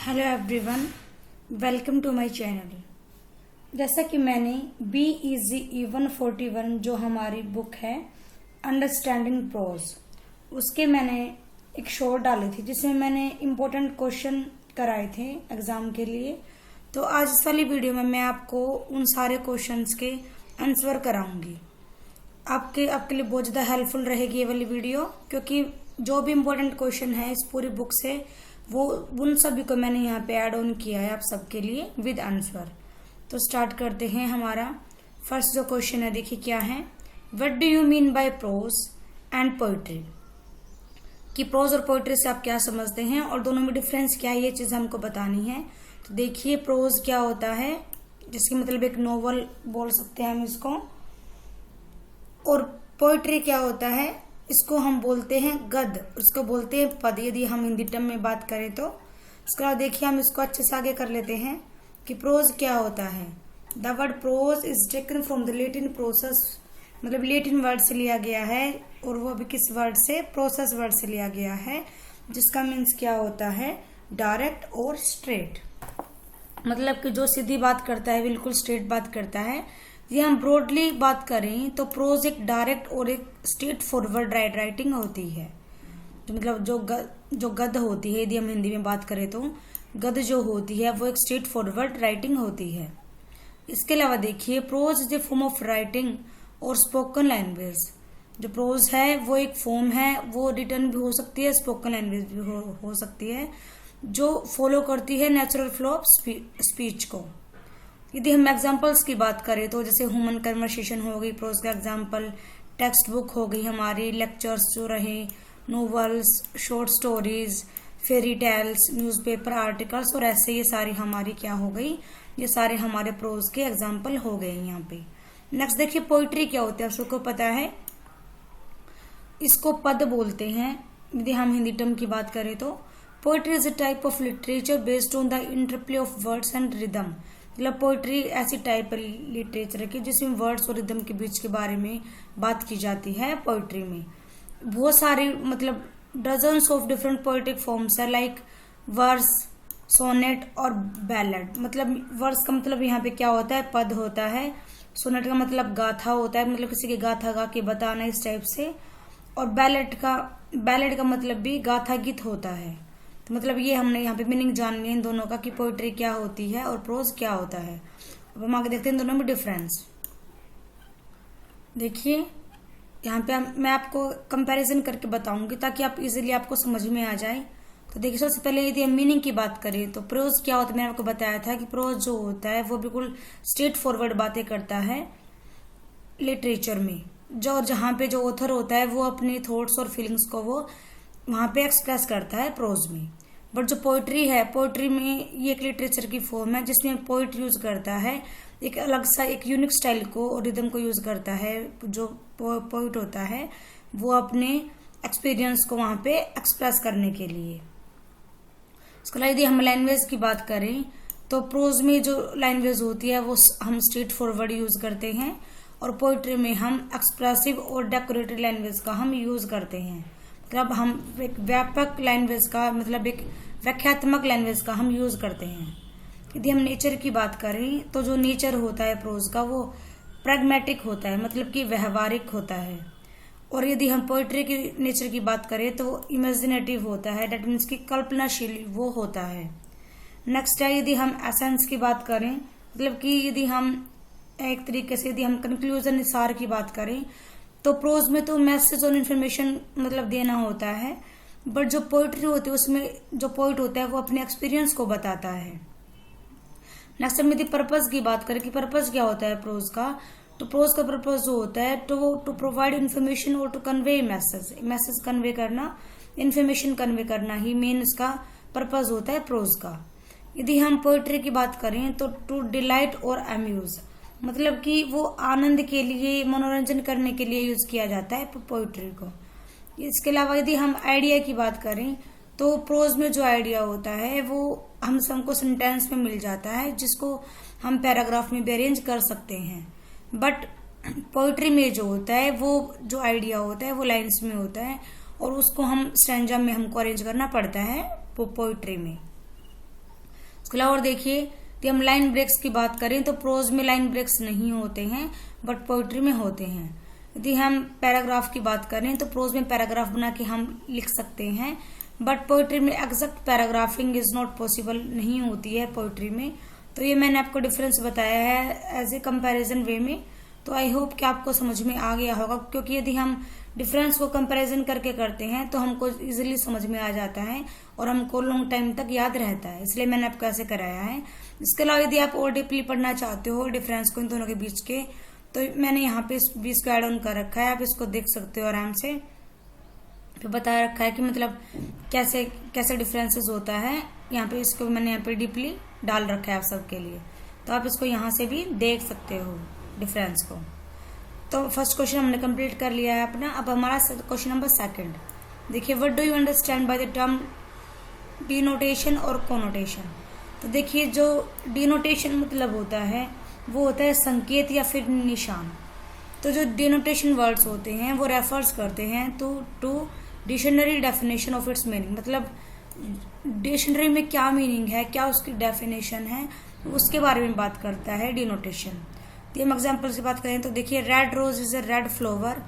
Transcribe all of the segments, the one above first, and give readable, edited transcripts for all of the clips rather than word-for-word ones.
Hello everyone, welcome to my channel. जैसा कि मैंने बी इजी E141 जो हमारी बुक है अंडरस्टैंडिंग प्रोज, उसके मैंने एक शॉर्ट डाली थी जिसमें मैंने इम्पोर्टेंट क्वेश्चन कराए थे एग्जाम के लिए। तो आज इस वाली वीडियो में मैं आपको उन सारे क्वेश्चंस के आंसर कराऊंगी। आपके लिए बहुत ज़्यादा हेल्पफुल रहेगी ये वाली वीडियो, क्योंकि जो भी इम्पोर्टेंट क्वेश्चन है इस पूरी बुक से वो उन सभी को मैंने यहाँ पे ऐड ऑन किया है आप सबके लिए विद आंसर। तो स्टार्ट करते हैं। हमारा फर्स्ट जो क्वेश्चन है, देखिए क्या है। What do you mean by prose and poetry? कि प्रोज और पोइट्री से आप क्या समझते हैं और दोनों में डिफरेंस क्या है, ये चीज हमको बतानी है। तो देखिए, प्रोज क्या होता है, जिसकी मतलब एक नोवेल बोल सकते हैं हम इसको, और पोइट्री क्या होता है, इसको हम बोलते हैं गद्य, उसको बोलते हैं पद, यदि हम हिंदी टर्म में बात करें तो। इसके बाद देखिए हम इसको अच्छे से आगे कर लेते हैं कि प्रोज क्या होता है। The word prose is taken from the Latin process, मतलब लेटिन वर्ड से लिया गया है, और वो भी किस वर्ड से, प्रोसेस वर्ड से लिया गया है, जिसका मीन्स क्या होता है, डायरेक्ट और स्ट्रेट। मतलब कि जो सीधी बात करता है, बिल्कुल स्ट्रेट बात करता है। ये हम ब्रॉडली बात करें तो प्रोज एक डायरेक्ट और एक स्ट्रेट फॉरवर्ड राइटिंग होती है। तो मतलब जो गद्य होती है, यदि हम हिंदी में बात करें तो गद्य जो होती है वो एक स्ट्रेट फॉरवर्ड राइटिंग होती है। इसके अलावा देखिए, prose is a form of writing और स्पोकन लैंग्वेज। जो प्रोज है वो एक फॉर्म है, वो रिटर्न भी हो सकती है, स्पोकन लैंग्वेज भी हो सकती है, जो फॉलो करती है नेचुरल फ्लो ऑफ स्पीच को। यदि हम एग्जाम्पल्स की बात करें तो जैसे ह्यूमन कन्वर्सेशन हो गई प्रोज का एग्जाम्पल, टेक्स्ट बुक हो गई हमारी, लेक्चर्स जो रहे, novels, short stories, fairy tales, newspaper articles, और ऐसे ये सारी हमारी क्या हो गई, ये सारे हमारे प्रोज के एग्जाम्पल हो गए यहाँ पे। नेक्स्ट देखिए, पोइट्री क्या होता है, आप सबको पता है, इसको पद बोलते हैं यदि हम हिंदी टर्म की बात करें तो। Poetry is a type of literature based on the interplay of words and rhythm. मतलब पोइट्री ऐसी टाइप लिटरेचर की जिसमें वर्ड्स और रिदम के बीच के बारे में बात की जाती है। पोइट्री में बहुत सारे मतलब dozens of different poetic forms है, लाइक वर्स, सोनेट और बैलेड। मतलब वर्स का मतलब यहाँ पे क्या होता है, पद होता है। सोनेट का मतलब गाथा होता है, मतलब किसी की गाथा गा के बताना, इस टाइप से। और बैलेड का मतलब भी गाथा गीत होता है। तो मतलब ये हमने यहाँ पे मीनिंग जाननी है इन दोनों का, कि पोइट्री क्या होती है और प्रोज क्या होता है। अब हम आगे देखते हैं इन दोनों में डिफरेंस। देखिए यहाँ पे मैं आपको कंपैरिजन करके बताऊंगी ताकि आप इजीली आपको समझ में आ जाए। तो देखिए, सबसे पहले यदि हम मीनिंग की बात करें तो प्रोज क्या होता है, मैंने आपको बताया था कि प्रोज जो होता है वो बिल्कुल स्ट्रेट फॉरवर्ड बातें करता है लिटरेचर में, जहाँ पे जो ऑथर होता है वो अपने थॉट्स और फीलिंग्स को वो वहां पे एक्सप्रेस करता है प्रोज में। बट जो पोइट्री है, पोइट्री में ये एक लिटरेचर की फॉर्म है जिसमें पोइट यूज करता है एक अलग सा एक यूनिक स्टाइल को और रिदम को यूज करता है। जो पोइट होता है वो अपने एक्सपीरियंस को वहां पे एक्सप्रेस करने के लिए। इसके अलावा यदि हम लैंग्वेज की बात करें तो प्रोज में जो लैंग्वेज होती है वो हम स्ट्रेट फॉरवर्ड यूज करते हैं, और पोइट्री में हम एक्सप्रेसिव और डेकोरेटिव लैंग्वेज का हम यूज करते हैं। मतलब हम एक व्यापक लैंग्वेज का, मतलब एक व्याख्यात्मक लैंग्वेज का हम यूज करते हैं। यदि हम नेचर की बात करें तो जो नेचर होता है प्रोज का वो प्रैग्मेटिक होता है, मतलब कि व्यवहारिक होता है। और यदि हम पोइट्री की नेचर की बात करें तो वो इमेजिनेटिव होता है, डेट मीन्स की कल्पनाशील वो होता है। नेक्स्ट है, यदि हम एसेंस की बात करें, मतलब कि यदि हम एक तरीके से यदि हम कंक्लूजन निसार की बात करें तो प्रोज में तो मैसेज और इन्फॉर्मेशन मतलब देना होता है, बट जो पोइट्री होती है उसमें जो पोइट होता है वो अपने एक्सपीरियंस को बताता है। नेक्स्ट हम यदि पर्पज की बात करें कि पर्पज क्या होता है प्रोज का, तो प्रोज का पर्पज जो होता है टू प्रोवाइड इन्फॉर्मेशन और टू कन्वे मैसेज कन्वे करना, इन्फॉर्मेशन कन्वे करना ही मेन इसका पर्पज होता है प्रोज का। यदि हम पोइट्री की बात करें तो टू डिलाइट और अम्यूज, मतलब कि वो आनंद के लिए, मनोरंजन करने के लिए यूज किया जाता है पोइट्री को। इसके अलावा यदि हम आइडिया की बात करें तो प्रोज में जो आइडिया होता है वो हम सबको सेंटेंस में मिल जाता है, जिसको हम पैराग्राफ में भी अरेंज कर सकते हैं। बट पोइट्री में जो होता है वो जो आइडिया होता है वो लाइन्स में होता है, और उसको हम स्टैंजा में हमको अरेंज करना पड़ता है पोइट्री में। उसके अलावा और देखिए, यदि हम लाइन ब्रेक्स की बात करें तो प्रोज में लाइन ब्रेक्स नहीं होते हैं बट पोइट्री में होते हैं। यदि हम पैराग्राफ की बात करें तो प्रोज में पैराग्राफ बना के हम लिख सकते हैं बट पोइट्री में exact paragraphing is not possible, नहीं होती है पोइट्री में। तो ये मैंने आपको डिफरेंस बताया है एज ए कंपैरिजन वे में। तो आई होप कि आपको समझ में आ गया होगा, क्योंकि यदि हम डिफरेंस को कंपैरिजन करके करते हैं तो हमको इजीली समझ में आ जाता है और हमको लॉन्ग टाइम तक याद रहता है, इसलिए मैंने आपको ऐसे कराया है। इसके अलावा यदि आप और डीपली पढ़ना चाहते हो डिफरेंस को इन दोनों के बीच के, तो मैंने यहाँ पे भी इसको एड ऑन कर रखा है, आप इसको देख सकते हो आराम से। तो बता रखा है कि मतलब कैसे कैसे डिफरेंसेस होता है, यहाँ पे इसको मैंने यहाँ पे डीपली डाल रखा है आप सबके लिए, तो आप इसको यहाँ से भी देख सकते हो डिफरेंस को। तो फर्स्ट क्वेश्चन हमने कंप्लीट कर लिया है अपना। अब हमारा क्वेश्चन नंबर सेकंड देखिए, what do you understand by the term denotation और कोनोटेशन। तो देखिए, जो डिनोटेशन मतलब होता है वो होता है संकेत या फिर निशान। तो जो डिनोटेशन वर्ड्स होते हैं वो रेफर्स करते हैं to dictionary definition of its meaning, मतलब डिक्शनरी में क्या मीनिंग है, क्या उसकी डेफिनेशन है, उसके बारे में बात करता है डिनोटेशन। तो हम एग्जाम्पल से बात करें तो देखिए, red rose is a red flower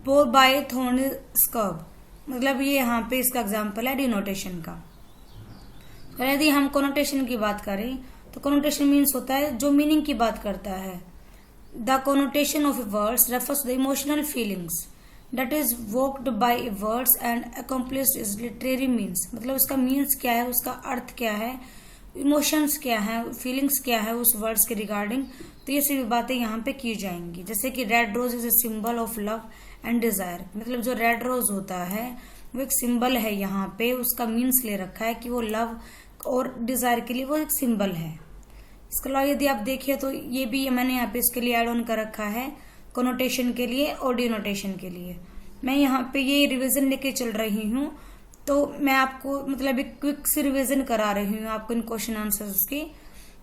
borne by thorn scrub, मतलब ये यहाँ पे इसका एग्जाम्पल है डिनोटेशन का। तो यदि हम कोनोटेशन की बात करें तो कोनोटेशन मीन्स होता है जो मीनिंग की बात करता है। The connotation of words refers to the emotional feelings that is evoked by words and accomplished is literary means, मतलब उसका मीन्स क्या है, उसका अर्थ क्या है, इमोशंस क्या है, फीलिंग्स क्या है उस वर्ड्स के रिगार्डिंग। तो ये सभी बातें यहाँ पे की जाएंगी। जैसे कि red rose is a symbol of love and desire, मतलब जो रेड रोज होता है वो एक सिंबल है, यहाँ पे उसका मीन्स ले रखा है कि वो लव और डिजायर के लिए वो एक सिंबल है। इसके अलावा यदि आप देखिए तो ये भी मैंने यहाँ पे इसके लिए एड ऑन कर रखा है कोनोटेशन के लिए और डिनोटेशन के लिए। मैं यहाँ पे ये रिवीजन लेके चल रही हूँ, तो मैं आपको मतलब एक क्विक सी रिवीजन करा रही हूँ आपको इन क्वेश्चन आंसर्स की।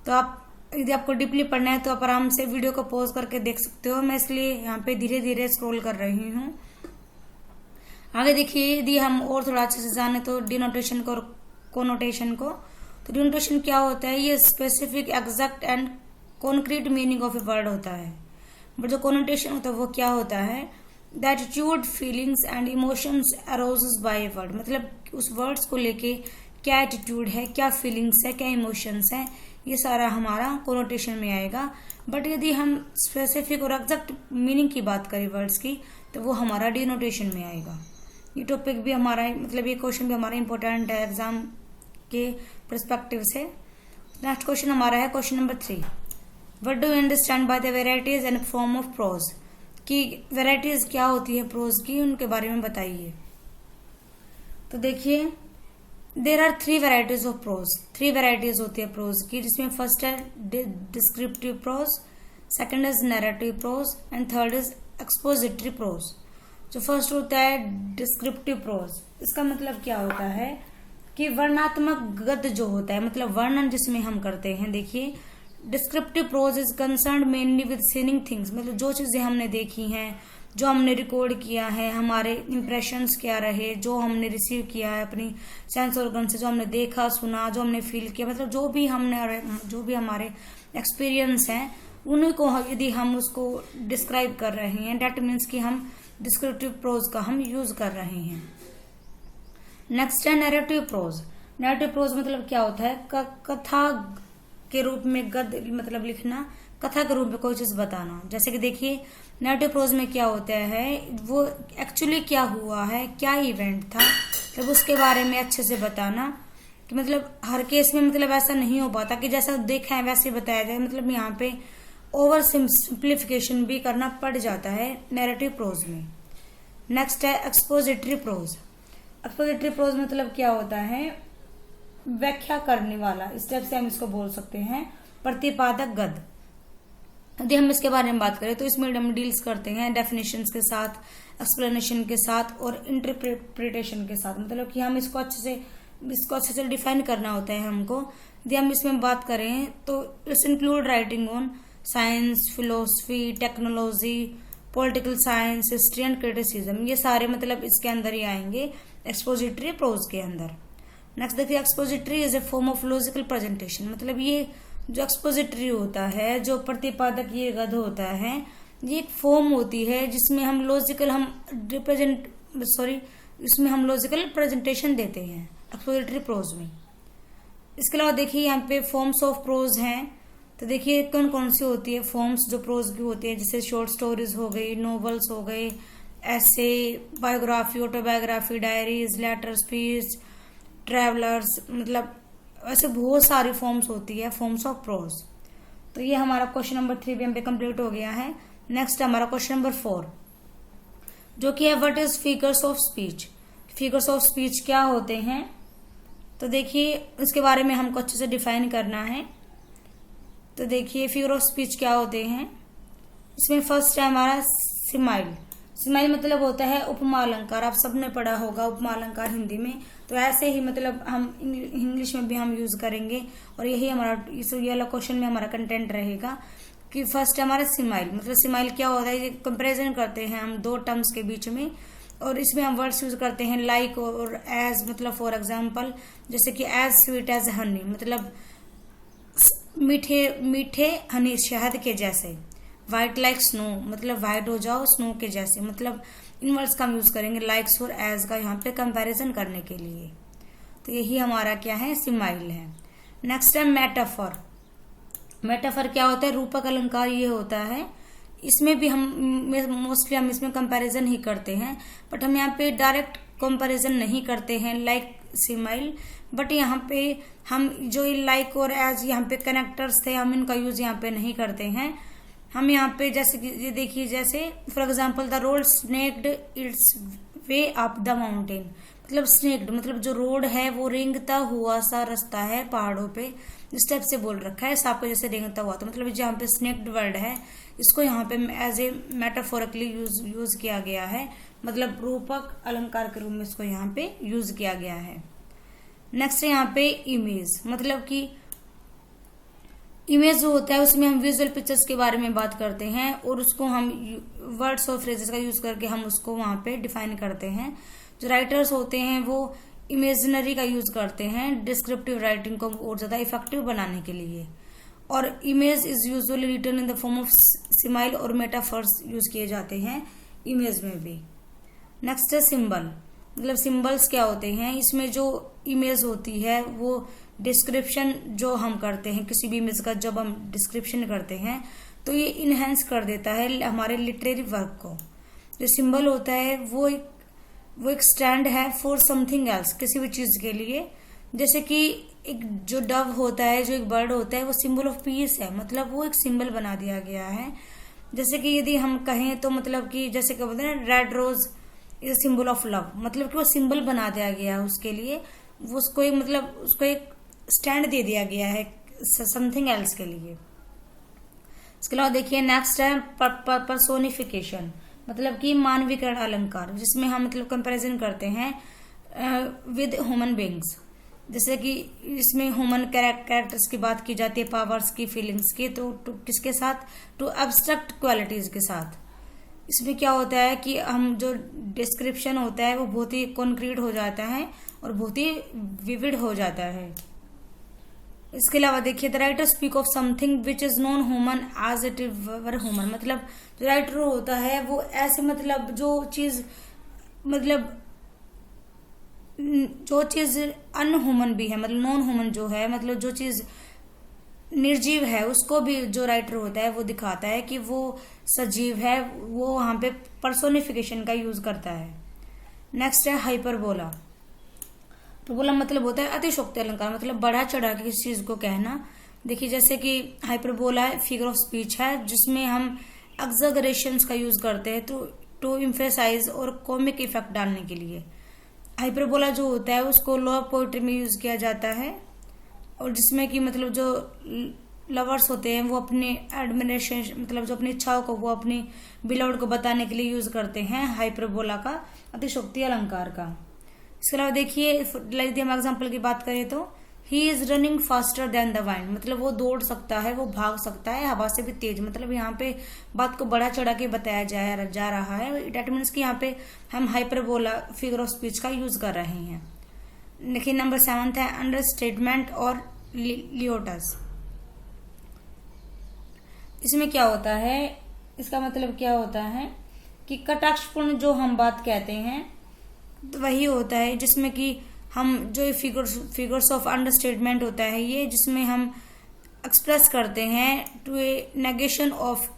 तो आप यदि आपको डीपली पढ़ना है तो आप आराम से वीडियो को पॉज करके देख सकते हो, मैं इसलिए यहाँ पे धीरे धीरे स्क्रॉल कर रही हूँ। आगे देखिए, यदि हम और थोड़ा अच्छे से जाने तो डिनोटेशन को और कोनोटेशन को, तो डिनोटेशन क्या होता है, ये specific exact and concrete meaning of a word होता है। बट जो कोनोटेशन होता है वो क्या होता है, the attitude feelings and emotions arouses by a word, मतलब उस वर्ड्स को लेके क्या एटीट्यूड है, क्या फीलिंग्स है, क्या इमोशंस है, ये सारा हमारा कोनोटेशन में आएगा। बट यदि हम स्पेसिफिक और एग्जैक्ट मीनिंग की बात करें वर्ड्स की तो वो हमारा डिनोटेशन में आएगा। ये टॉपिक भी हमारा मतलब ये क्वेश्चन भी हमारा इंपॉर्टेंट है एग्जाम के परस्पेक्टिव से। नेक्स्ट क्वेश्चन हमारा है question number 3, what do you understand by the varieties and form of pros, कि वेराइटीज क्या होती है प्रोज की, उनके बारे में बताइए। तो देखिए, there are 3 varieties of prose, 3 varieties होती है प्रोज की, जिसमें फर्स्ट है descriptive prose, second is narrative prose and third is expository prose. जो फर्स्ट होता है डिस्क्रिप्टिव प्रोज, इसका मतलब क्या होता है कि वर्णात्मक गद्य जो होता है, मतलब वर्णन जिसमें हम करते हैं। देखिए, descriptive prose is concern mainly with seeing things, मतलब जो चीजें हमने देखी हैं, जो हमने रिकॉर्ड किया है, हमारे इंप्रेशंस क्या रहे, जो हमने रिसीव किया है अपनी सेंस ऑर्गन से, जो हमने देखा सुना, जो हमने फील किया, मतलब जो भी हमारे एक्सपीरियंस हैं उन्हीं को यदि हम उसको डिस्क्राइब कर रहे हैं, डेट मीन्स कि हम डिस्क्रिप्टिव प्रोज का हम यूज कर रहे हैं। नेक्स्ट है नैरेटिव प्रोज। नैरेटिव प्रोज मतलब क्या होता है, कथा के रूप में गद्य मतलब लिखना, कथा के रूप में कोई चीज बताना। जैसे कि देखिए, नैरेटिव प्रोज में क्या होता है, वो एक्चुअली क्या हुआ है, क्या इवेंट था, तब उसके बारे में अच्छे से बताना। कि मतलब हर केस में मतलब ऐसा नहीं हो पाता कि जैसा देखा है वैसे बताया जाए, मतलब यहाँ पे ओवर सिंप्लीफिकेशन भी करना पड़ जाता है नैरेटिव प्रोज में। नेक्स्ट है एक्सपोजिटरी प्रोज। एक्सपोजिटरी प्रोज मतलब क्या होता है, व्याख्या करने वाला, इस टाइप से हम इसको बोल सकते हैं प्रतिपादक गद्य। यदि हम इसके बारे में बात करें तो इसमें हम डील्स करते हैं डेफिनेशंस के साथ, एक्सप्लेनेशन के साथ और इंटरप्रिटेशन के साथ, मतलब कि हम इसको अच्छे से डिफाइन करना होता है हमको। यदि हम इसमें बात करें तो it's include writing on science, philosophy, technology, political science, history and criticism, ये सारे मतलब इसके अंदर ही आएंगे एक्सपोजिटरी प्रोज के अंदर। नेक्स्ट देखिए, expository is a form of logical presentation. मतलब ये जो एक्सपोजिटरी होता है, जो प्रतिपादक ये गद्य होता है, ये एक फॉर्म होती है जिसमें हम इसमें हम लॉजिकल प्रेजेंटेशन देते हैं एक्सपोजिटरी प्रोज में। इसके अलावा देखिए यहाँ पे फॉर्म्स ऑफ प्रोज हैं। तो देखिए कौन कौन सी होती है फॉर्म्स जो प्रोज की होती है, जैसे शॉर्ट स्टोरीज हो गई, नॉवेल्स हो गए, essay, biography, autobiography, diaries, letter, speech, travellers, मतलब ऐसे बहुत सारी फॉर्म्स होती है, फॉर्म्स ऑफ प्रोज। तो ये हमारा क्वेश्चन नंबर 3 भी हम पे कंप्लीट हो गया है। नेक्स्ट हमारा क्वेश्चन नंबर 4 जो कि है what is figures of speech. Figures of speech क्या होते हैं, तो देखिए इसके बारे में हमको अच्छे से डिफाइन करना है। तो देखिए फिगर ऑफ स्पीच क्या होते हैं, इसमें फर्स्ट है हमारा सिमाइल। सिमाइल मतलब होता है उपमा अलंकार। आप सबने पढ़ा होगा उपमा अलंकार हिंदी में, तो ऐसे ही मतलब हम इंग्लिश में भी हम यूज करेंगे, और यही हमारा इस वाला क्वेश्चन में हमारा कंटेंट रहेगा कि फर्स्ट हमारा सिमाइल। मतलब सिमाइल क्या होता है, ये कंपेरिजन करते हैं हम दो टर्म्स के बीच में, और इसमें हम वर्ड्स यूज करते हैं लाइक और एज। मतलब फॉर एग्जाम्पल जैसे कि एज स्वीट एज हनी, मतलब मीठे मीठे हनी शहद के जैसे। व्हाइट लाइक स्नो, मतलब व्हाइट हो जाओ स्नो के जैसे। मतलब इन वर्ड्स का हम यूज करेंगे लाइक्स और एज का यहाँ पे कंपैरिजन करने के लिए। तो यही हमारा क्या है, सिमाइल है। नेक्स्ट है मेटाफर। मेटाफर क्या होता है, रूपक अलंकार ये होता है। इसमें भी हम मोस्टली हम इसमें कंपैरिजन ही करते हैं, बट हम यहाँ पे डायरेक्ट कंपैरिजन नहीं करते हैं लाइक सिमाइल, बट यहाँ पे हम जो लाइक और एज यहाँ पे कनेक्टर्स थे, हम इनका यूज यहाँ पे नहीं करते हैं। हम यहाँ पे जैसे कि ये देखिए, जैसे for example the road snaked its way up the mountain. मतलब स्नेक्ड मतलब जो रोड है वो रेंगता हुआ सा रास्ता है पहाड़ों पे, इस टाइप से बोल रखा है सांप को जैसे रेंगता हुआ। तो मतलब जो यहाँ पे स्नेक्ड वर्ड है, इसको यहाँ पे एज ए मेटाफोरिकली यूज किया गया है, मतलब रूपक अलंकार के रूप में इसको यहाँ पे यूज किया गया है। नेक्स्ट है यहाँ पे इमेज। मतलब कि इमेज जो होता है उसमें हम विजुअल पिक्चर्स के बारे में बात करते हैं, और उसको हम वर्ड्स और फ्रेजेस का यूज करके हम उसको वहां पे डिफाइन करते हैं। जो राइटर्स होते हैं वो इमेजिनरी का यूज करते हैं डिस्क्रिप्टिव राइटिंग को और ज्यादा इफेक्टिव बनाने के लिए। और image is usually written in the form of simile और मेटाफर्स यूज किए जाते हैं इमेज में भी। नेक्स्ट है सिंबल। मतलब सिंबल्स क्या होते हैं, इसमें जो इमेज होती है वो डिस्क्रिप्शन जो हम करते हैं किसी भी इमेज का, जब हम डिस्क्रिप्शन करते हैं तो ये इनहेंस कर देता है हमारे लिटरेरी वर्क को। जो सिंबल होता है वो एक स्टैंड है फॉर समथिंग एल्स, किसी भी चीज के लिए। जैसे कि एक जो डव होता है, जो एक बर्ड होता है, वो सिंबल ऑफ पीस है, मतलब वो एक सिंबल बना दिया गया है। जैसे कि यदि हम कहें तो मतलब कि जैसे क्या बोलते हैं, red rose is symbol of love, मतलब कि वो सिंबल बना दिया गया है उसके लिए, वो उसको एक मतलब उसको एक स्टैंड दे दिया गया है समथिंग एल्स के लिए। इसके अलावा देखिए नेक्स्ट है पर्सोनिफिकेशन। मतलब कि मानवीकरण अलंकार, जिसमें हम मतलब कंपैरिजन करते हैं विद ह्यूमन बीइंग्स। जैसे कि इसमें ह्यूमन कैरेक्टर्स की बात की जाती है, पावर्स की, फीलिंग्स की, तो किसके साथ, टू एब्स्ट्रैक्ट क्वालिटीज के साथ। इसमें क्या होता है कि हम जो डिस्क्रिप्शन होता है वो बहुत ही कॉन्क्रीट हो जाता है और बहुत ही विविड हो जाता है। इसके अलावा देखिए the writer speak of something which is non human as it were human. मतलब जो राइटर होता है वो ऐसे मतलब जो चीज अनह्यूमन भी है, मतलब नॉन ह्यूमन जो है, मतलब जो चीज निर्जीव है उसको भी जो राइटर होता है वो दिखाता है कि वो सजीव है, वो वहां पे पर्सोनिफिकेशन का यूज करता है। नेक्स्ट है हाइपरबोला। तो बोला मतलब होता है अतिशोक्ति अलंकार, मतलब बढ़ा चढ़ा के किसी चीज को कहना। देखिए जैसे कि हाइपरबोला है फिगर ऑफ स्पीच है, जिसमें हम एक्सैजरेशंस का यूज करते हैं टू एम्फेसाइज और कॉमिक इफेक्ट डालने के लिए। हाइपरबोला जो होता है उसको लव पोएट्री में यूज किया जाता है, और जिसमें कि मतलब जो लवर्स होते हैं वो अपने एडमिरेशन मतलब जो अपनी इच्छाओं को वो अपनी बिलव्ड को बताने के लिए यूज करते हैं हाइपरबोला का, अतिशोक्ति अलंकार का। इसके अलावा देखिए यदि हम एग्जाम्पल की बात करें तो he is running faster than the wind. मतलब वो दौड़ सकता है, वो भाग सकता है हवा से भी तेज। मतलब यहाँ पे बात को बड़ा चढ़ा के बताया जा रहा है। डेट मीन्स कि यहाँ पे हम हाइपरबोला फिगर ऑफ स्पीच का यूज कर रहे हैं। देखिए नंबर 7 है अंडरस्टेटमेंट और लियोटस। इसमें क्या होता है, इसका मतलब क्या होता है कि कटाक्षपूर्ण जो हम बात कहते हैं तो वही होता है जिसमें कि हम जो फिगर्स ऑफ अंडरस्टेटमेंट होता है ये, जिसमें हम एक्सप्रेस करते हैं to a negation of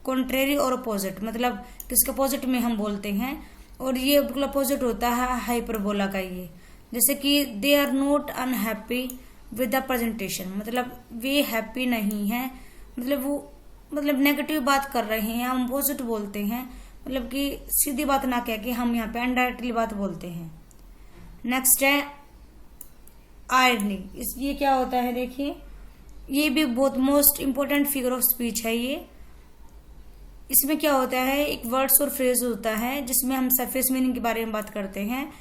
contrary और अपोजिट, मतलब किसके अपोजिट में हम बोलते हैं, और ये बिल्कुल अपोजिट होता है हाइपरबोला का ये। जैसे कि they are not unhappy with the presentation, मतलब वे हैप्पी नहीं है, मतलब वो मतलब नेगेटिव बात कर रहे हैं, हम अपोजिट बोलते हैं, मतलब कि सीधी बात ना कह के हम यहाँ पे इनडायरेक्टली बात बोलते हैं। नेक्स्ट है आयरनी। ये क्या होता है, देखिए ये भी बहुत most important figure of speech है ये। इसमें क्या होता है, एक वर्ड्स और फ्रेज होता है जिसमें हम सरफेस मीनिंग के बारे में बात करते हैं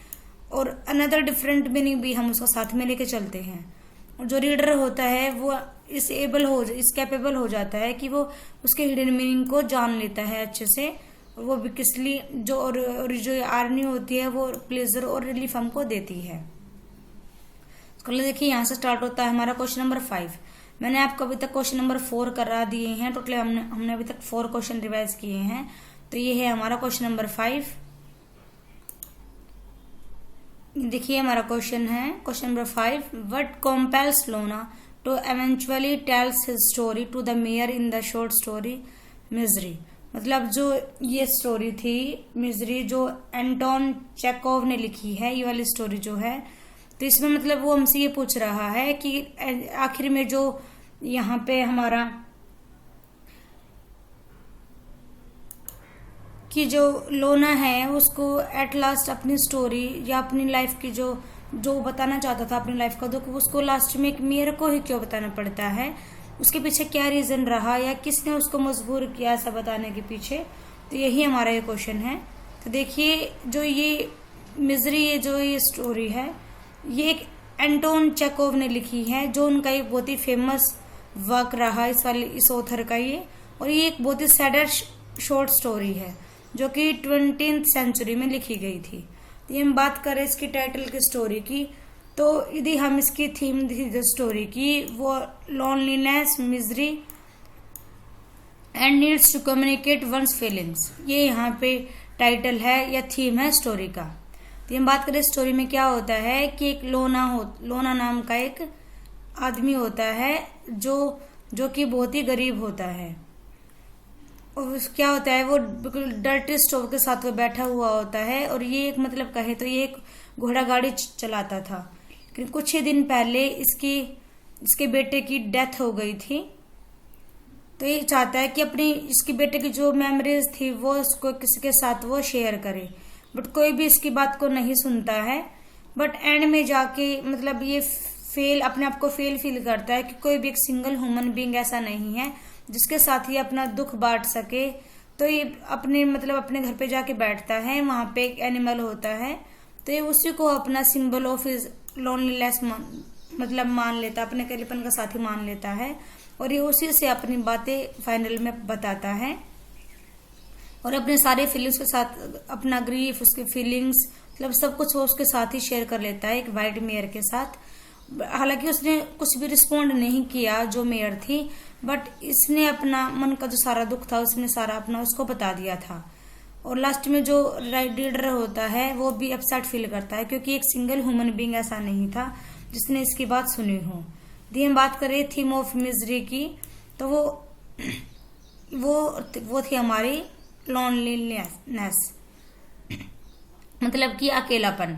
और अनदर डिफरेंट मीनिंग भी हम उसका साथ में लेके चलते हैं। और जो रीडर होता है वो इस कैपेबल हो जाता है कि वो उसके हिडन मीनिंग को जान लेता है अच्छे से, और वो भी किस लिए जो आर्नी होती है वो प्लेजर और रिलीफ हमको देती है। देखिए यहाँ से स्टार्ट होता है हमारा क्वेश्चन नंबर 5। मैंने आपको अभी तक क्वेश्चन नंबर 4 करा दिए हैं, टोटल हमने अभी तक 4 क्वेश्चन रिवाइज किए हैं। तो ये है हमारा क्वेश्चन नंबर 5। देखिए हमारा क्वेश्चन है question number 5, what compels Iona to eventually tells his story to the mare in the short story misery. मतलब जो ये स्टोरी थी मिजरी, जो एंटोन चेकोव ने लिखी है, ये वाली स्टोरी जो है, तो इसमें मतलब वो हमसे ये पूछ रहा है कि आखिर में जो यहाँ पे हमारा कि जो लोना है उसको एट लास्ट अपनी स्टोरी या अपनी लाइफ की जो बताना चाहता था अपनी लाइफ का दुख, उसको लास्ट में एक मेयर को ही क्यों बताना पड़ता है, उसके पीछे क्या रीजन रहा या किसने उसको मजबूर किया ऐसा बताने के पीछे। तो यही हमारा ये क्वेश्चन है। तो देखिए जो ये मिजरी, ये जो ये स्टोरी है ये एक एंटोन चेकोव ने लिखी है, जो उनका एक बहुत ही फेमस वर्क रहा इस ऑथर का ये, और ये एक बहुत ही सैडर शॉर्ट स्टोरी है जो कि 20th सेंचुरी में लिखी गई थी। तो ये हम बात करें इसकी टाइटल की स्टोरी की, तो यदि हम इसकी थीम थी स्टोरी की वो loneliness, misery and needs to communicate one's feelings, ये यहाँ पे टाइटल है या थीम है स्टोरी का। तो हम बात करें स्टोरी में क्या होता है कि एक लोना नाम का एक आदमी होता है जो कि बहुत ही गरीब होता है, और क्या होता है वो बिल्कुल डर्टी स्टोव के साथ वो बैठा हुआ होता है, और ये एक मतलब कहे तो ये एक घोड़ा गाड़ी चलाता था। लेकिन कुछ ही दिन पहले इसके बेटे की डेथ हो गई थी, तो ये चाहता है कि अपनी इसके बेटे की जो मेमोरीज थी वो उसको किसी के साथ वो शेयर करे, बट कोई भी इसकी बात को नहीं सुनता है। बट एंड में जाके मतलब ये अपने आप को फेल फील करता है कि कोई भी एक सिंगल ह्यूमन बीइंग ऐसा नहीं है जिसके साथ ये अपना दुख बांट सके। तो ये अपने घर पे जाके बैठता है, वहां पे एक एनिमल होता है, तो ये उसी को अपना सिंबल ऑफ हिज लोनलीनेस मान लेता, अपने अकेलेपन का साथी मान लेता है, और ये उसी से अपनी बातें फाइनल में बताता है, और अपने सारे फीलिंग्स के साथ अपना ग्रीफ, उसके फीलिंग्स मतलब सब कुछ वो उसके साथ ही शेयर कर लेता है एक वाइट मेयर के साथ। हालांकि उसने कुछ भी रिस्पॉन्ड नहीं किया जो मेयर थी, बट इसने अपना मन का जो सारा दुख था उसने सारा अपना उसको बता दिया था। और लास्ट में जो रीडर होता है वो भी अपसेट फील करता है क्योंकि एक सिंगल ह्यूमन बीइंग ऐसा नहीं था जिसने इसकी बात सुनी हो। दी हम बात करें थीम ऑफ मिजरी की, तो वो थी हमारी लोनलीनेस, मतलब कि अकेलापन।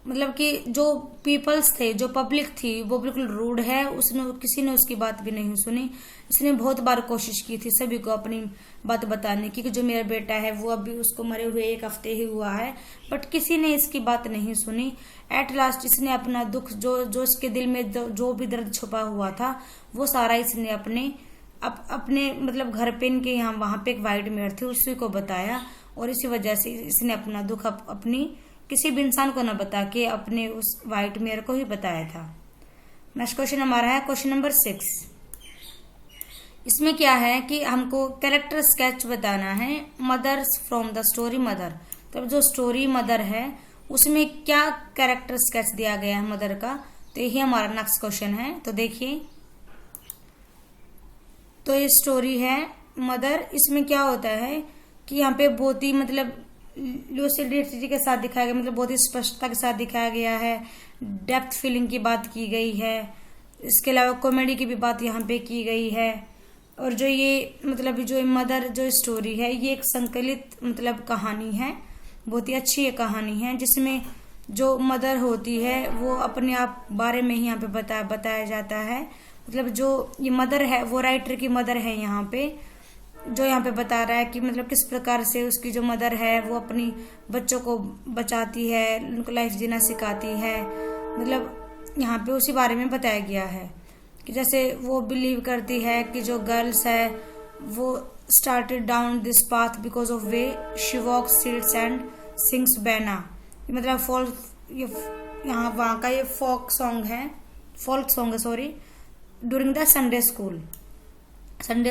मतलब कि जो पीपल्स थे, जो पब्लिक थी वो बिल्कुल रूड है, किसी ने उसकी बात भी नहीं सुनी। इसने बहुत बार कोशिश की थी सभी को अपनी बात बताने की कि जो मेरा बेटा है वो अभी उसको मरे हुए 1 हफ्ते ही हुआ है, बट किसी ने इसकी बात नहीं सुनी। एट लास्ट इसने अपना दुख जो इसके दिल में जो भी दर्द छुपा हुआ था वो सारा इसने अपने मतलब घर पे इनके यहाँ वहां पे एक वाइट मेयर थी उसी को बताया, और इसी वजह से इसने अपना दुख अपनी किसी भी इंसान को न बता के अपने उस वाइट मेयर को ही बताया था। नेक्स्ट क्वेश्चन हमारा है क्वेश्चन नंबर 6। इसमें क्या है कि हमको कैरेक्टर स्केच बताना है mothers from the story mother. तो जो स्टोरी मदर है उसमें क्या कैरेक्टर स्केच दिया गया है मदर का। तो यही हमारा नेक्स्ट क्वेश्चन है। तो देखिए, तो ये स्टोरी है मदर। इसमें क्या होता है कि यहाँ पे बहुत ही मतलब लूसिडिटी के साथ दिखाया गया, मतलब बहुत ही स्पष्टता के साथ दिखाया गया है। डेप्थ फीलिंग की बात की गई है। इसके अलावा कॉमेडी की भी बात यहाँ पे की गई है। और जो ये मतलब जो मदर जो स्टोरी है, ये एक संकलित मतलब कहानी है, बहुत ही अच्छी ये कहानी है, जिसमें जो मदर होती है वो अपने आप बारे में ही यहाँ पे बताया जाता है। मतलब जो ये मदर है वो राइटर की मदर है यहाँ पे, जो यहाँ पे बता रहा है कि मतलब किस प्रकार से उसकी जो मदर है वो अपनी बच्चों को बचाती है, उनको लाइफ जीना सिखाती है। मतलब यहाँ पे उसी बारे में बताया गया है कि जैसे वो बिलीव करती है कि जो गर्ल्स है वो started down this path because of way she walks sits and sings बैना। मतलब ये यहाँ वहाँ का ये फोक सॉन्ग है sorry, during the Sunday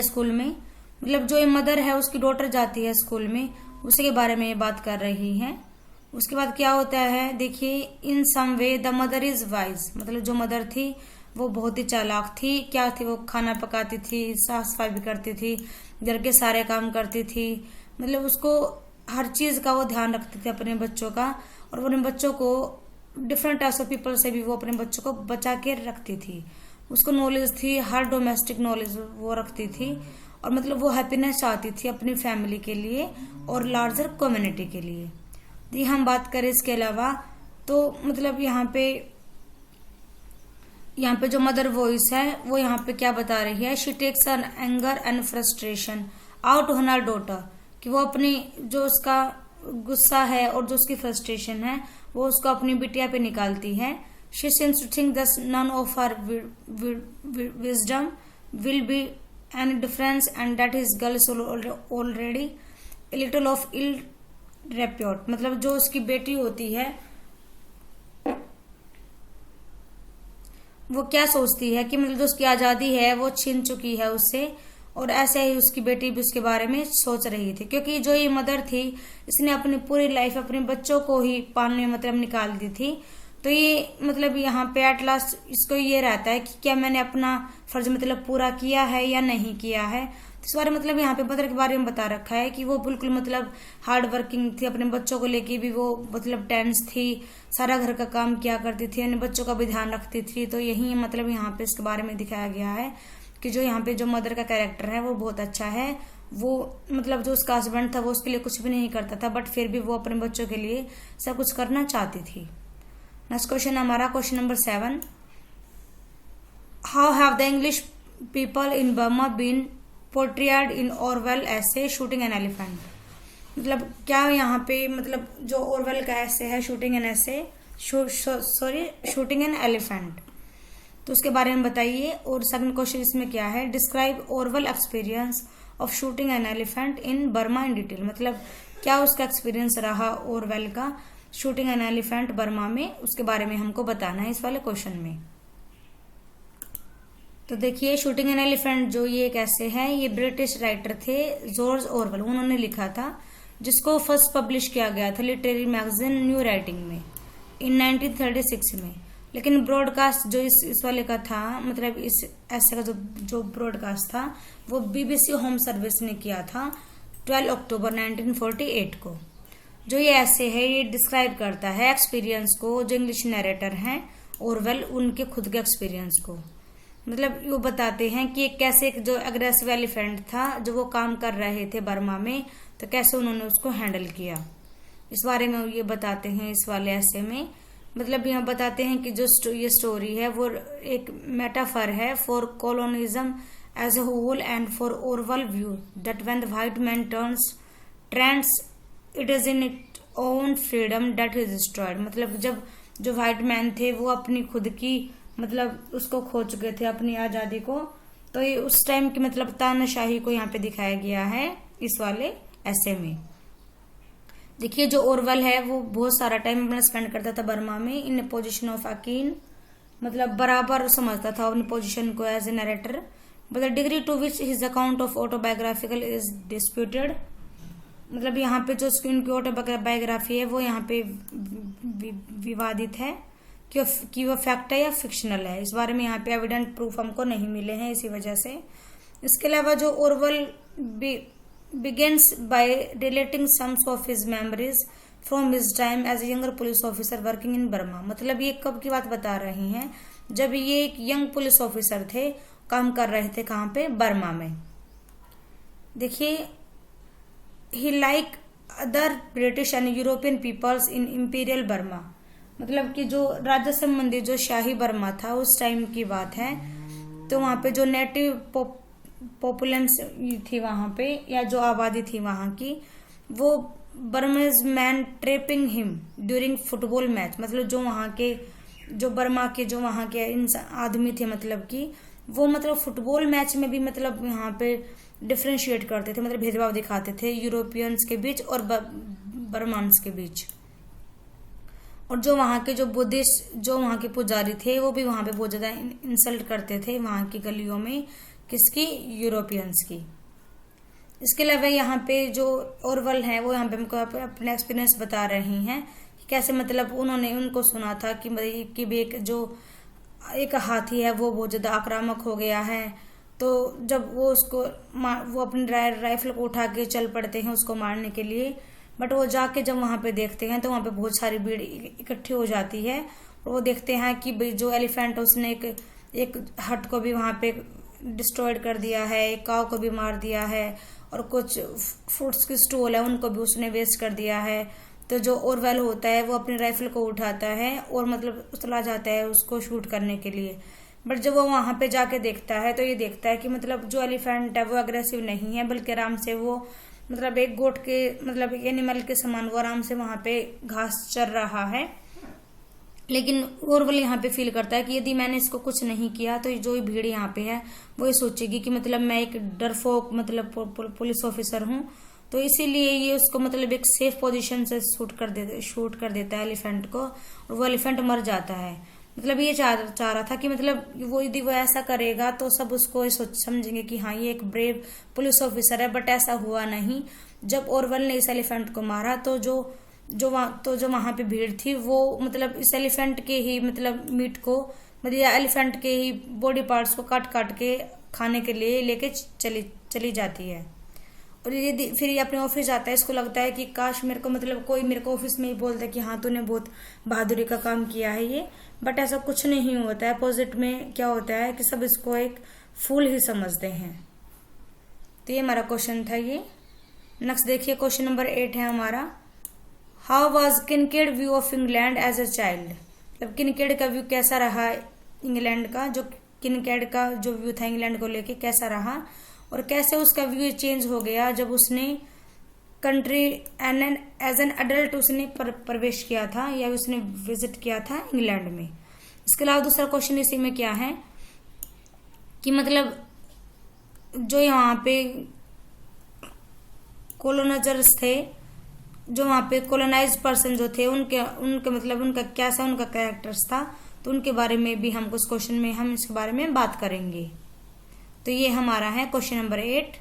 school में मतलब जो ये मदर है उसकी डॉटर जाती है स्कूल में, उसी के बारे में ये बात कर रही है। उसके बाद क्या होता है देखिए, in some way the mother is wise. मतलब जो मदर थी वो बहुत ही चालाक थी। क्या थी, वो खाना पकाती थी, साफ सफाई भी करती थी, घर के सारे काम करती थी। मतलब उसको हर चीज का वो ध्यान रखती थी अपने बच्चों का, और वो अपने बच्चों को डिफरेंट टाइप्स ऑफ पीपल से भी वो अपने बच्चों को बचा के रखती थी। उसको नॉलेज थी, हर डोमेस्टिक नॉलेज वो रखती थी, और मतलब वो हैप्पीनेस चाहती थी अपनी फैमिली के लिए और लार्जर कम्युनिटी के लिए। यदि हम बात करें इसके अलावा तो मतलब यहाँ पे जो मदर वॉइस है वो यहाँ पे क्या बता रही है, she takes an anger and frustration out on her daughter, कि वो अपनी जो उसका गुस्सा है और जो उसकी फ्रस्ट्रेशन है वो उसको अपनी बिटिया पे निकालती है। She seems to think that none of her wisdom will be any difference and that his girl is already a little of ill repute. मतलब जो उसकी बेटी होती है वो क्या सोचती है कि मतलब जो उसकी आजादी है वो छीन चुकी है उससे, और ऐसे ही उसकी बेटी भी उसके बारे में सोच रही थी, क्योंकि जो ये मदर थी इसने अपनी पूरी लाइफ अपने बच्चों को ही पालने में मतलब निकाल दी थी। तो ये मतलब यहाँ पे एट लास्ट इसको ये रहता है कि क्या मैंने अपना फर्ज मतलब पूरा किया है या नहीं किया है। तो इस बारे मतलब यहाँ पे मदर के बारे में बता रखा है कि वो बिल्कुल मतलब हार्ड वर्किंग थी, अपने बच्चों को लेके भी वो मतलब टेंस थी, सारा घर का काम किया करती थी, अपने बच्चों का भी ध्यान रखती थी। तो यही मतलब यहाँ पे इसके बारे में दिखाया गया है कि जो यहाँ पे जो मदर का कैरेक्टर है वो बहुत अच्छा है। वो मतलब जो उसका हस्बैंड था वो उसके लिए कुछ भी नहीं करता था, बट फिर भी वो अपने बच्चों के लिए सब कुछ करना चाहती थी। नेक्स्ट क्वेश्चन हमारा question number 7, how have the English people in Burma been portrayed in Orwell essay shooting an elephant. मतलब क्या यहाँ पे मतलब जो ऑरवेल का ऐसे है शूटिंग एन एलिफेंट, तो उसके बारे में बताइए। और सेकंड क्वेश्चन इसमें क्या है, describe Orwell experience of shooting an elephant in Burma in detail. मतलब क्या उसका एक्सपीरियंस रहा ऑरवेल का शूटिंग एन एलिफेंट बर्मा में, उसके बारे में हमको बताना है इस वाले क्वेश्चन में। तो देखिए, शूटिंग एन एलिफेंट जो ये कैसे है, ये ब्रिटिश राइटर थे जॉर्ज ऑरवेल, उन्होंने लिखा था, जिसको फर्स्ट पब्लिश किया गया था लिटरेरी मैगजीन न्यू राइटिंग में इन 1936 में। लेकिन ब्रॉडकास्ट जो इस वाले का था, मतलब इस ऐसे का जो ब्रॉडकास्ट था वो बीबीसी होम सर्विस ने किया था 12 अक्टूबर 1948 को। जो ये ऐसे है ये डिस्क्राइब करता है एक्सपीरियंस को, जो इंग्लिश नरेटर हैं ऑरवेल उनके खुद के एक्सपीरियंस को। मतलब वो बताते हैं कि कैसे जो अग्रेसिव एलिफेंट था जो वो काम कर रहे थे बर्मा में, तो कैसे उन्होंने उसको हैंडल किया, इस बारे में ये बताते हैं इस वाले ऐसे में। मतलब यहाँ बताते हैं कि जो ये स्टोरी है वो एक मेटाफर है for colonialism as a whole and for overall view that when the white man trends it is in it own freedom that is destroyed. मतलब जब जो व्हाइट मैन थे वो अपनी खुद की मतलब उसको खो चुके थे अपनी आजादी को, तो ये उस टाइम की मतलब तानाशाही को यहाँ पे दिखाया गया है इस वाले ऐसे में। देखिए, जो ऑरवेल है वो बहुत सारा टाइम अपना स्पेंड करता था बर्मा में इन पोजीशन ऑफ अकीन, मतलब बराबर समझता था अपनी पोजीशन को as a narrator, but the degree to which his account of autobiographical is disputed. मतलब यहाँ पे जो उनकी ऑटोबायोग्राफी है वो यहाँ पे विवादित है कि वो फैक्ट है या फिक्शनल है। इस बारे में यहाँ पे एविडेंट प्रूफ हमको नहीं मिले हैं, इसी वजह से। इसके अलावा जो Orwell begins by relating sums of his memories from his time as a younger police officer working in Burma. मतलब ये कब की बात बता रही हैं, जब ये एक यंग पुलिस ऑफिसर थे, काम कर रहे थे कहाँ पे, बर्मा में। देखिए, he like other British and European peoples in imperial Burma. मतलब कि जो राज्य संबंधी जो शाही बर्मा था उस टाइम की बात है, तो वहाँ पे जो नेटिव पॉपुलेंस थी वहाँ पे, या जो आबादी थी वहाँ की, वो Burmese man tripping him during football match. मतलब जो वहाँ के जो बर्मा के जो वहाँ के आदमी थे, मतलब कि वो मतलब फुटबॉल मैच में भी मतलब यहाँ पे डिफ्रेंशिएट करते थे, मतलब भेदभाव दिखाते थे यूरोपियंस के बीच और बर्मान्स के बीच। और जो वहाँ के जो बुद्धिस्ट जो वहाँ के पुजारी थे वो भी वहाँ पे बहुत ज्यादा इंसल्ट करते थे वहाँ की गलियों में, किसकी, यूरोपियंस की। इसके अलावा यहाँ पे जो ओरवेल है वो यहाँ पे हमको अपना एक्सपीरियंस बता रही हैं कि कैसे मतलब उन्होंने उनको सुना था कि एक हाथी है वो बहुत ज्यादा आक्रामक हो गया है, तो जब वो अपनी राइफल को उठा के चल पड़ते हैं उसको मारने के लिए, बट वो जाके जब वहां पे देखते हैं तो वहां पे बहुत सारी भीड़ इकट्ठी हो जाती है और वो देखते हैं कि जो एलिफेंट उसने एक हट को भी वहां पे डिस्ट्रॉयड कर दिया है, एक काव को भी मार दिया है और कुछ फ्रूट्स की स्टॉल है उनको भी उसने वेस्ट कर दिया है। तो जो ओरवेल होता है वो अपनी राइफल को उठाता है और मतलब चला जाता है उसको शूट करने के लिए, बट जब वो वहां पे जाके देखता है तो ये देखता है कि मतलब जो एलिफेंट है वो अग्रेसिव नहीं है, बल्कि आराम से वो मतलब एक गोट के मतलब एनिमल के समान वो आराम से वहां पे घास चर रहा है। लेकिन ओरवेल यहाँ पे फील करता है कि यदि मैंने इसको कुछ नहीं किया तो जो भीड़ यहाँ पे है वो ये सोचेगी कि मतलब मैं एक डरपोक मतलब पुलिस ऑफिसर हूँ, तो इसीलिए ये उसको मतलब एक सेफ पोजीशन से शूट कर देता है एलिफेंट को और वो एलिफेंट मर जाता है। मतलब ये चाह रहा था कि मतलब वो यदि वो ऐसा करेगा तो सब उसको समझेंगे कि हाँ ये एक ब्रेव पुलिस ऑफिसर है, बट ऐसा हुआ नहीं। जब ओरवेल ने इस एलिफेंट को मारा तो जो वहां पे भीड़ थी वो मतलब इस एलिफेंट के ही मतलब मीट को मतलब एलिफेंट के ही बॉडी पार्ट्स को काट काट के खाने के लिए लेके चली जाती है। और ये फिर ये अपने ऑफिस जाता है, इसको लगता है कि काश मेरे को मतलब कोई मेरे को ऑफिस में ही बोलता है कि हाँ तूने बहुत बहादुरी का काम किया है ये, बट ऐसा कुछ नहीं होता है। अपोजिट में क्या होता है कि सब इसको एक फूल ही समझते हैं। तो ये हमारा क्वेश्चन था ये। नेक्स्ट देखिए क्वेश्चन नंबर 8 है हमारा, how was Kincaid view of England as a child. मतलब किनकेड का व्यू कैसा रहा इंग्लैंड का, जो किनकेड का जो व्यू था इंग्लैंड को लेके कैसा रहा और कैसे उसका व्यू चेंज हो गया जब उसने कंट्री एज एन अडल्ट उसने प्रवेश किया था या उसने विजिट किया था इंग्लैंड में। इसके अलावा दूसरा क्वेश्चन इसी में क्या है कि मतलब जो यहाँ पे कॉलोनाइजर्स थे, जो वहाँ पे कॉलोनाइज पर्सन जो थे उनके मतलब उनका कैसा उनका कैरेक्टर्स था, तो उनके बारे में भी हमको इस क्वेश्चन में हम इसके बारे में बात करेंगे। तो ये हमारा है क्वेश्चन नंबर 8।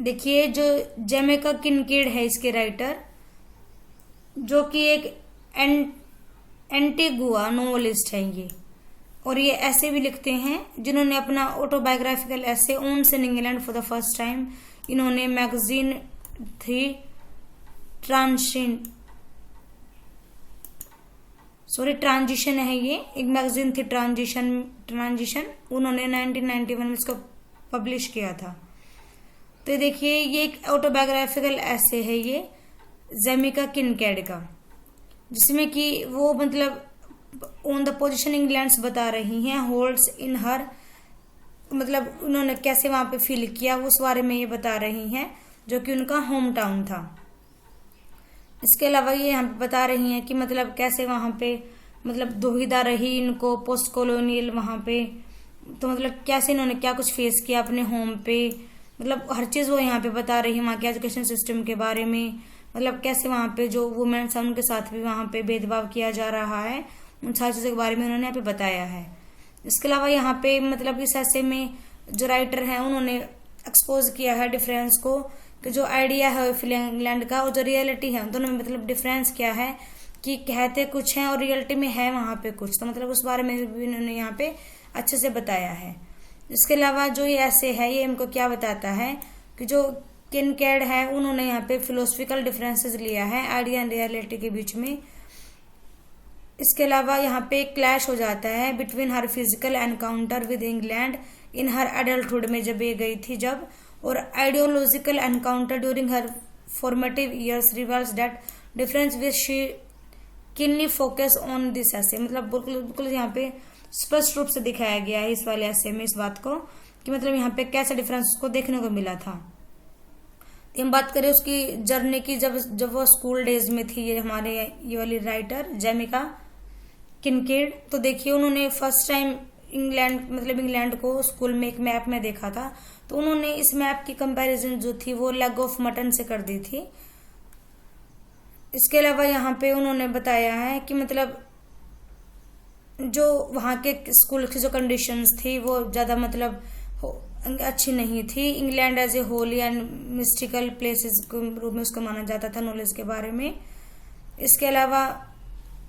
देखिए जो जमैका किनकेड है इसके राइटर, जो कि एक एंटीगुआ नोवेलिस्ट है ये, और ये ऐसे भी लिखते हैं जिन्होंने अपना autobiographical essay owns in England for the first time. इन्होंने मैगजीन थी ट्रांजिशन है ये, एक मैगजीन थी ट्रांजिशन उन्होंने 1991 में इसको पब्लिश किया था। तो देखिए ये एक ऑटोबायोग्राफिकल ऐसे है ये जमैका किनकेड का, जिसमें कि वो मतलब ऑन द पोजीशन इंग्लैंड्स बता रही हैं, होल्ड्स इन हर, मतलब उन्होंने कैसे वहां पे फील किया उस बारे में ये बता रही हैं, जो कि उनका होम टाउन था। इसके अलावा ये यहाँ पे बता रही हैं कि मतलब कैसे वहां पे मतलब दुविधा रही इनको पोस्ट कॉलोनियल वहां पे, तो मतलब कैसे इन्होंने क्या कुछ फेस किया अपने होम पे, मतलब हर चीज वो यहाँ पे बता रही है वहाँ के एजुकेशन सिस्टम के बारे में, मतलब कैसे वहाँ पे जो वुमेन्स है उनके साथ भी वहाँ पे भेदभाव किया जा रहा है, उन सारी चीजों के बारे में उन्होंने यहाँ पे बताया है। इसके अलावा यहाँ पे मतलब इस ऐसे में जो राइटर हैं उन्होंने एक्सपोज किया है डिफरेंस को कि जो आइडिया है इंग्लैंड का और जो रियलिटी है दोनों में मतलब डिफरेंस क्या है, कि कहते कुछ हैं और रियलिटी में है वहां पे कुछ, तो मतलब उस बारे में भी इन्होंने यहाँ पे अच्छे से बताया है। इसके अलावा जो ये ऐसे है ये हमको क्या बताता है कि जो किनकेड है उन्होंने यहाँ पे फिलोसफिकल डिफरेंसेस लिया है आइडिया एंड रियलिटी के बीच में। इसके अलावा यहाँ पे क्लैश हो जाता है between her physical encounter with England in her adulthood में जब ये गई थी जब, और ideological encounter during her formative years reverse that difference which she Kinley focus on this ऐसे। मतलब बिल्कुल यहाँ पे स्पष्ट रूप से दिखाया गया है इस वाले ऐसे में इस बात को कि मतलब यहाँ पे कैसा डिफरेंस उसको देखने को मिला था। हम बात करें उसकी जर्नी की, जब वो स्कूल डेज में थी ये हमारे ये वाली राइटर जेमिका किनकेड, तो देखिए उन्होंने फर्स्ट टाइम इंग्लैंड को स्कूल में एक मैप में देखा था, तो उन्होंने इस मैप की कंपैरिजन जो थी वो लेग ऑफ मटन से कर दी थी। इसके अलावा यहाँ पे उन्होंने बताया है कि मतलब जो वहाँ के स्कूल की जो कंडीशंस थी वो ज़्यादा मतलब अच्छी नहीं थी। England as a holy and mystical places के रूप में उसको माना जाता था नॉलेज के बारे में। इसके अलावा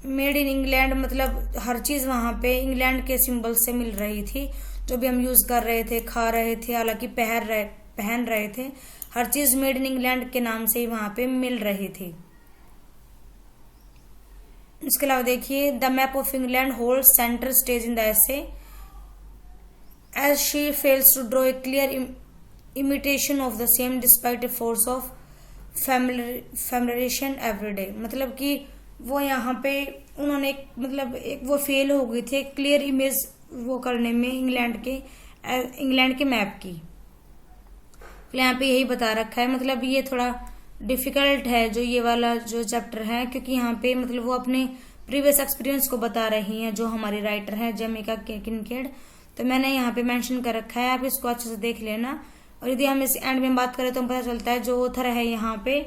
मेड इन इंग्लैंड मतलब हर चीज़ वहाँ पे इंग्लैंड के सिंबल से मिल रही थी, जो भी हम यूज़ कर रहे थे, खा रहे थे, हालांकि पहन रहे थे, हर चीज़ मेड इन इंग्लैंड के नाम से ही वहाँ पे मिल रही थी। इसके अलावा देखिए the map of England hold centre stage in the essay as she fails to draw a clear imitation of the same despite a force of familiarisation everyday. मतलब कि वो यहाँ पे उन्होंने एक वो फेल हो गई थी क्लियर इमेज वो करने में इंग्लैंड के मैप की। तो यहाँ पे यही बता रखा है। मतलब ये थोड़ा डिफिकल्ट है जो ये वाला जो चैप्टर है, क्योंकि यहाँ पे मतलब वो अपने प्रीवियस एक्सपीरियंस को बता रही हैं जो हमारी राइटर है जेमिका किनकेड। तो मैंने यहाँ पे मेंशन कर रखा है, आप इसको अच्छे से देख लेना। और यदि हम इस एंड में बात करें तो पता चलता है जो ऑथर है यहाँ पे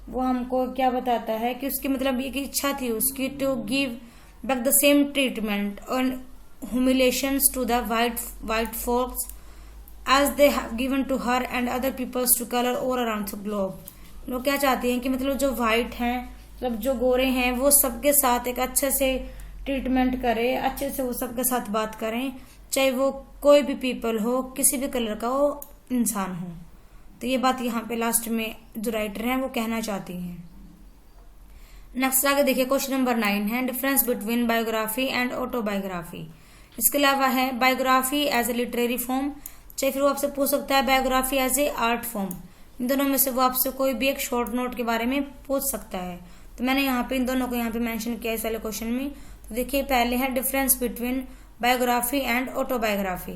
वो हमको क्या बताता है कि उसकी मतलब एक इच्छा थी उसकी to give back the same treatment और humiliations to the white folks as they have given to her and other peoples to color all around the globe। लोग क्या चाहते हैं कि मतलब जो वाइट हैं मतलब जो गोरे हैं वो सबके साथ एक अच्छे से ट्रीटमेंट करें, अच्छे से वो सबके साथ बात करें, चाहे वो कोई भी पीपल हो, किसी भी कलर का वो इंसान हो। तो ये बात यहाँ पे लास्ट में जो राइटर हैं वो कहना चाहती हैं। नेक्स्ट आगे देखिए क्वेश्चन नंबर 9 है difference between biography and autobiography. इसके अलावा है biography as a literary form, चाहे फिर वो आपसे पूछ सकता है biography as a art form. इन दोनों में से वो आपसे कोई भी एक शॉर्ट नोट के बारे में पूछ सकता है। तो मैंने यहाँ पे इन दोनों को यहाँ पे मेंशन किया इस वाले क्वेश्चन में। तो देखिए पहले है difference between biography and autobiography.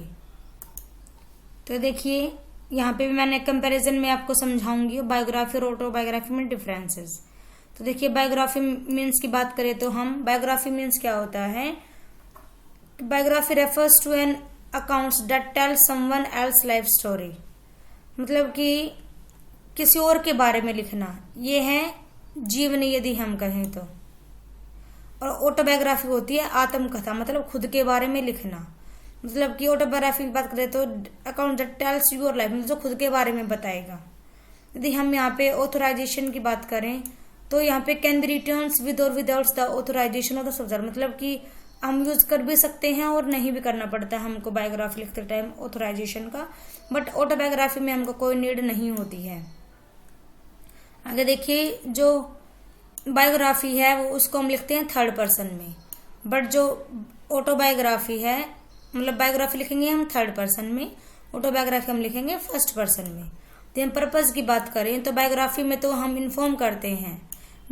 तो देखिए यहाँ पे भी मैंने कंपैरिजन में आपको समझाऊंगी बायोग्राफी और ऑटोबायोग्राफी में डिफरेंसेस। तो देखिए बायोग्राफी मीन्स की बात करें तो हम बायोग्राफी मीन्स क्या होता है, biography refers to an accounts that tell someone else life story. मतलब कि किसी और के बारे में लिखना, ये है जीवनी यदि हम कहें तो। और ऑटोबायोग्राफी होती है आत्मकथा, मतलब खुद के बारे में लिखना। मतलब कि ऑटोबायोग्राफी की बात करें तो account that tells your life, मतलब जो खुद के बारे में बताएगा। यदि हम यहाँ पे ऑथराइजेशन की बात करें तो यहाँ पे कैन बी रिटर्न्स विद और without the authorization of the subject, मतलब कि हम यूज कर भी सकते हैं और नहीं भी करना पड़ता है हमको बायोग्राफी लिखते टाइम ऑथराइजेशन का, बट ऑटोबायोग्राफी में हमको कोई नीड नहीं होती है। आगे देखिए जो बायोग्राफी है वो उसको हम लिखते हैं थर्ड पर्सन में, बट जो ऑटोबायोग्राफी है मतलब बायोग्राफी लिखेंगे हम थर्ड पर्सन में, ऑटोबायोग्राफी हम लिखेंगे फर्स्ट पर्सन में। तो हम पर्पज की बात करें तो बायोग्राफी में तो हम इन्फॉर्म करते हैं,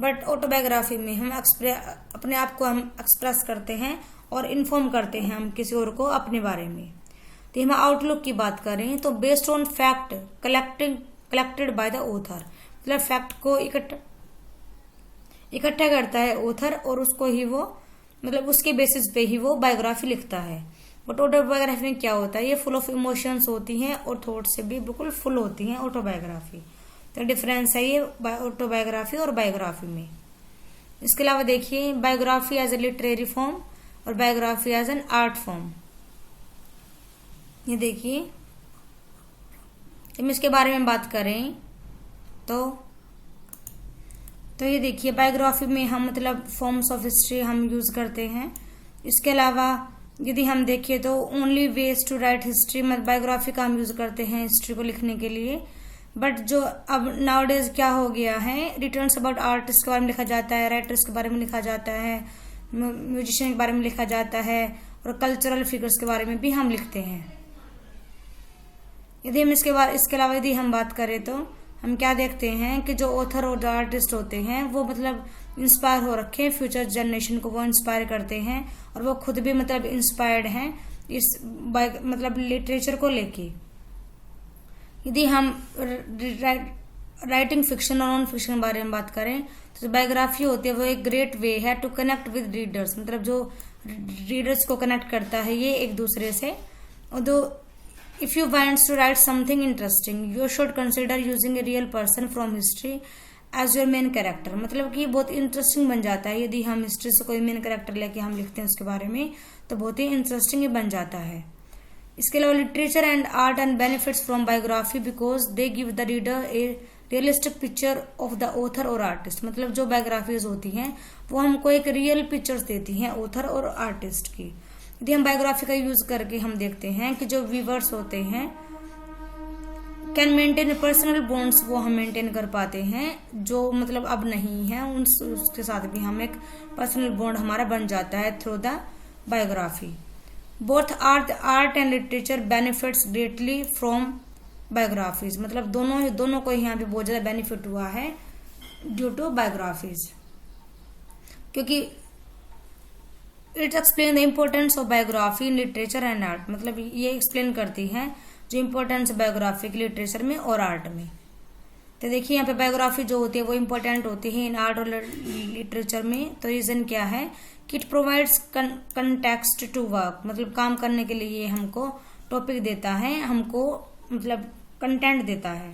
बट ऑटोबायोग्राफी में हम अपने आप को हम एक्सप्रेस करते हैं और इन्फॉर्म करते हैं हम किसी और को अपने बारे में। तो हम आउटलुक की बात करें तो based on fact collected by the author, मतलब फैक्ट को इकट्ठा करता है ऑथर और उसको ही वो मतलब उसके बेसिस पे ही वो बायोग्राफी लिखता है। बट ऑटोबायोग्राफी में क्या होता है, ये फुल ऑफ इमोशंस होती हैं और थॉट से भी बिल्कुल फुल होती हैं ऑटोबायोग्राफी। तो डिफरेंस है ये ऑटोबायोग्राफी और बायोग्राफी में। इसके अलावा देखिए biography as a literary form और biography as an art form. ये देखिए हम इसके बारे में बात करें तो ये देखिए बायोग्राफी में हम मतलब फॉर्म्स ऑफ हिस्ट्री हम यूज करते हैं। इसके अलावा यदि हम देखें तो only ways to write history, मतलब बायोग्राफी का हम यूज करते हैं हिस्ट्री को लिखने के लिए। बट जो अब नाउडेज क्या हो गया है, रिटर्न्स अबाउट आर्टिस्ट के बारे में लिखा जाता है, राइटर्स के बारे में लिखा जाता है, म्यूजिशियन के बारे में लिखा जाता है, और कल्चरल फिगर्स के बारे में भी हम लिखते हैं। यदि हम इसके अलावा यदि हम बात करें तो हम क्या देखते हैं कि जो ऑथर और जो आर्टिस्ट होते हैं वो मतलब इंस्पायर हो रखे हैं, फ्यूचर जनरेशन को वो इंस्पायर करते हैं और वो खुद भी मतलब इंस्पायर्ड हैं इस मतलब लिटरेचर को लेके। यदि हम राइटिंग फिक्शन और नॉन फिक्शन के बारे में बात करें तो जो बायोग्राफी होती है वो एक ग्रेट वे है टू कनेक्ट विद रीडर्स, मतलब जो रीडर्स को कनेक्ट करता है ये एक दूसरे से। और दो if you wants to write something interesting you should consider using a real person from history as your main character, मतलब कि बहुत इंटरेस्टिंग बन जाता है यदि हम हिस्ट्री से कोई मेन कैरेक्टर लेके हम लिखते हैं उसके बारे में, तो बहुत ही इंटरेस्टिंग ही बन जाता है। इसके अलावा literature and art and benefits from biography because they give the reader A realistic picture of the author और आर्टिस्ट, मतलब जो बायोग्राफीज होती हैं वो हमको एक रियल पिक्चर्स देती हैं ऑथर और आर्टिस्ट की। यदि हम बायोग्राफी का यूज करके हम देखते हैं कि जो व्यूवर्स होते हैं कैन मेंटेन पर्सनल बॉन्ड्स, वो हम मेंटेन कर पाते हैं जो मतलब अब नहीं है, उसके साथ भी हम एक पर्सनल बॉन्ड हमारा बन जाता है through the biography. Both art and literature benefits greatly from biographies, मतलब दोनों को यहाँ पे बहुत ज्यादा बेनिफिट हुआ है ड्यू टू बायोग्राफीज, क्योंकि it explain the importance of biography in literature and art, मतलब ये एक्सप्लेन करती है जो इम्पोर्टेंस बायोग्राफी की लिटरेचर में और आर्ट में। तो देखिए यहाँ पे बायोग्राफी जो होती है वो इम्पोर्टेंट होती है इन आर्ट और लिटरेचर में। तो रीजन क्या है कि it provides context to work, मतलब काम करने के लिए ये हमको टॉपिक देता है, हमको मतलब कंटेंट देता है।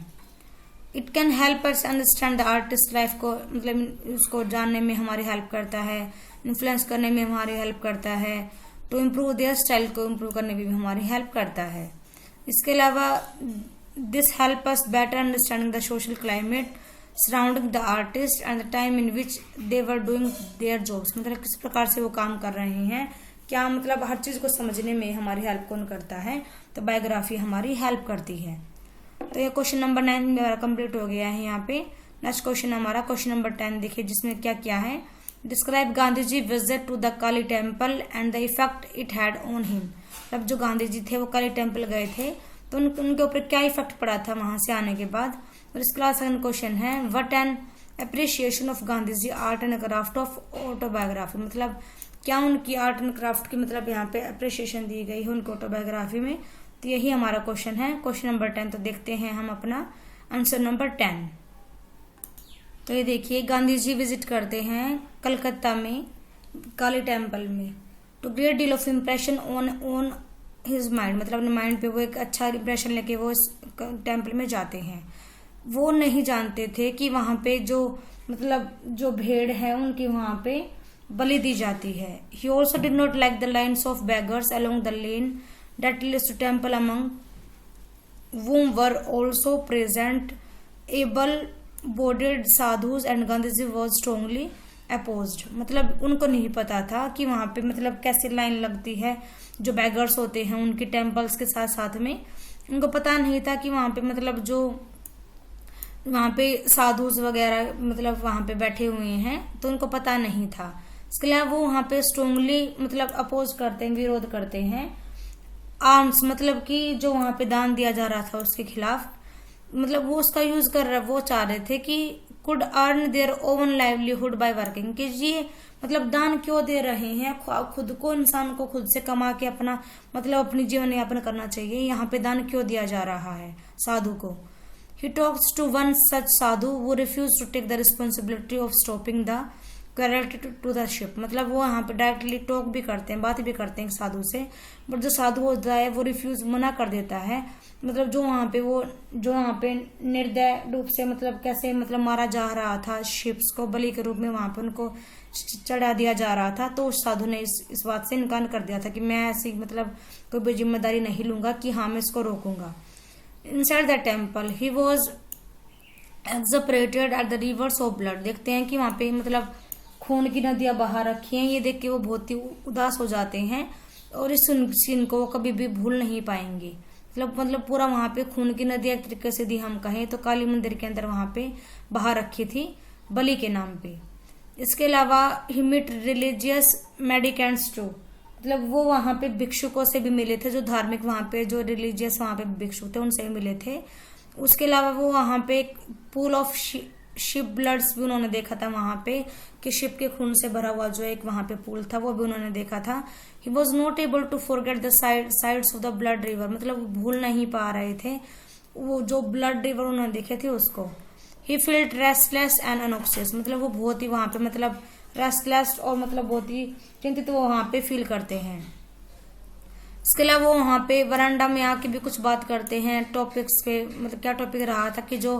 It can help us understand the artist life को, मतलब उसको जानने में हमारी हेल्प करता है, इन्फ्लुएंस करने में हमारी हेल्प करता है, टू इम्प्रूव देयर स्टाइल को इम्प्रूव करने में भी हमारी हेल्प करता है। इसके अलावा this help us better understanding the social climate surrounding the artist and the time in which they were doing their jobs, मतलब किस प्रकार से वो काम कर रहे हैं, क्या मतलब हर चीज को समझने में हमारी हेल्प कौन करता है, तो बायोग्राफी हमारी हेल्प करती है। तो ये क्वेश्चन नंबर 9 मेरा कंप्लीट हो गया है। यहाँ पे नेक्स्ट क्वेश्चन हमारा क्वेश्चन नंबर 10 देखिए, जिसमें क्या क्या है। Describe Gandhi ji visit to the Kali temple and the effect it had on him, मतलब जो गांधी जी थे वो काली टेम्पल गए थे तो उनके ऊपर क्या इफेक्ट पड़ा था वहां से आने के बाद। और इसके बाद सेकंड क्वेश्चन है what an appreciation of Gandhi ji art and craft of autobiography, मतलब क्या उनकी आर्ट एंड क्राफ्ट की मतलब यहाँ पे अप्रिशिएशन दी गई है उनकी ऑटोबायोग्राफी में। तो यही हमारा क्वेश्चन है क्वेश्चन नंबर 10। तो देखते हैं हम अपना आंसर नंबर 10। तो ये देखिए गांधी जी विजिट करते हैं कलकत्ता में काली टेम्पल में, to great deal of impression on his mind, मतलब अपने माइंड पे वो एक अच्छा इंप्रेशन लेके वो टेम्पल में जाते हैं। वो नहीं जानते थे कि वहां पे जो मतलब जो भेड़ है उनकी वहां पे बलि दी जाती है। He also did not like the lines of beggars along the lane that leads to temple among whom were also present able-bodied sadhus and Gandhiji was strongly opposed, मतलब उनको नहीं पता था कि वहां पे मतलब कैसे लाइन लगती है जो बैगर्स होते हैं उनके टेम्पल्स के साथ साथ में। उनको पता नहीं था कि वहां पे मतलब जो वहां पे साधुस वगैरह मतलब वहां पे बैठे हुए हैं, तो उनको पता नहीं था। इसके अलावा वो वहां पे स्ट्रोंगली मतलब अपोज करते हैं, विरोध करते हैं। आर्म्स मतलब कि जो वहां पे दान दिया जा रहा था उसके खिलाफ, मतलब वो उसका यूज कर रहा, वो चाह रहे थे कि could earn their own livelihood by working, कि ये मतलब दान क्यों दे रहे हैं, खुद को इंसान को खुद से कमा के अपना मतलब अपनी जीवन यापन करना चाहिए, यहाँ पे दान क्यों दिया जा रहा है साधु को। He talks to one such sadhu वो refuse to take the responsibility of stopping the correct to the ship, मतलब वो यहाँ पे डायरेक्टली टॉक भी करते हैं, बात भी करते हैं साधु से, बट जो साधु होता है वो रिफ्यूज मना कर देता है। मतलब जो वहाँ पे निर्दय रूप से मतलब कैसे मतलब मारा जा रहा था शिप्स को बलि के रूप में वहां पे उनको चढ़ा दिया जा रहा था, तो उस साधु ने इस बात से इनकार कर दिया था कि मैं ऐसी मतलब कोई भी जिम्मेदारी नहीं लूंगा कि हाँ मैं इसको रोकूंगा। Inside the temple he was exasperated at the rivers of blood, देखते हैं कि वहां पे मतलब खून की नदियां बहा रखी हैं। ये देख के वो बहुत ही उदास हो जाते हैं और इस सीन को वो कभी भी भूल नहीं पाएंगे। मतलब पूरा वहां पे खून की नदियां एक तरीके से दी हम कहें तो काली मंदिर के अंदर वहां पे बहा रखी थी बलि के नाम पे। इसके अलावा ही मीट रिलीजियस मेडिकेंट्स टू, मतलब वो वहां पे भिक्षुकों से भी मिले थे, जो धार्मिक वहां पे जो रिलीजियस वहां पे भिक्षुक थे उनसे भी मिले थे। उसके अलावा वो वहां पे एक पूल ऑफ शिप ब्लड्स भी उन्होंने देखा था वहां पे, कि शिप के खून से भरा हुआ जो एक वहां पे पूल था वो भी उन्होंने देखा था। He was not able to forget the sides of the blood river, मतलब वो भूल नहीं पा रहे थे वो जो ब्लड रिवर उन्होंने देखे थे उसको। ही फील्ड रेस्टलेस एंड अनऑक्सियस, मतलब वो बहुत ही वहां पे मतलब रेस्टलेस और मतलब बहुत ही चिंतित वो वहां पे फील करते हैं। इसके अलावा वो वहां पे वरांडा में आके भी कुछ बात करते हैं टॉपिक्स के, मतलब क्या टॉपिक रहा था कि जो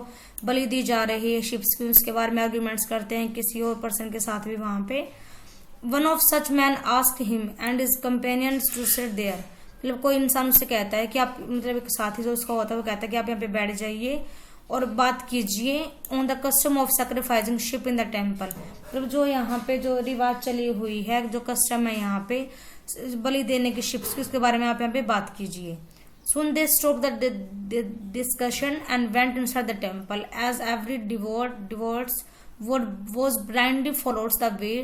बलि दी जा रही है शिप्स की, उसके बारे में आर्ग्यूमेंट्स करते हैं किसी और पर्सन के साथ भी वहां पे। One of such man asked him and his companions to sit there, मतलब कोई इंसान उससे कहता है कि आप, मतलब एक साथी जो उसका होता है वो कहता है कि आप यहाँ पे बैठ जाइए और बात कीजिए on the custom of sacrificing ship in the temple, मतलब जो यहाँ पे जो रिवाज चली हुई है, जो कस्टम है यहाँ पे बलि देने की शिप्स की, उसके बारे में आप यहाँ पे बात कीजिए। Soon they stopped the discussion and went inside the temple, as every devout was blindly follows the way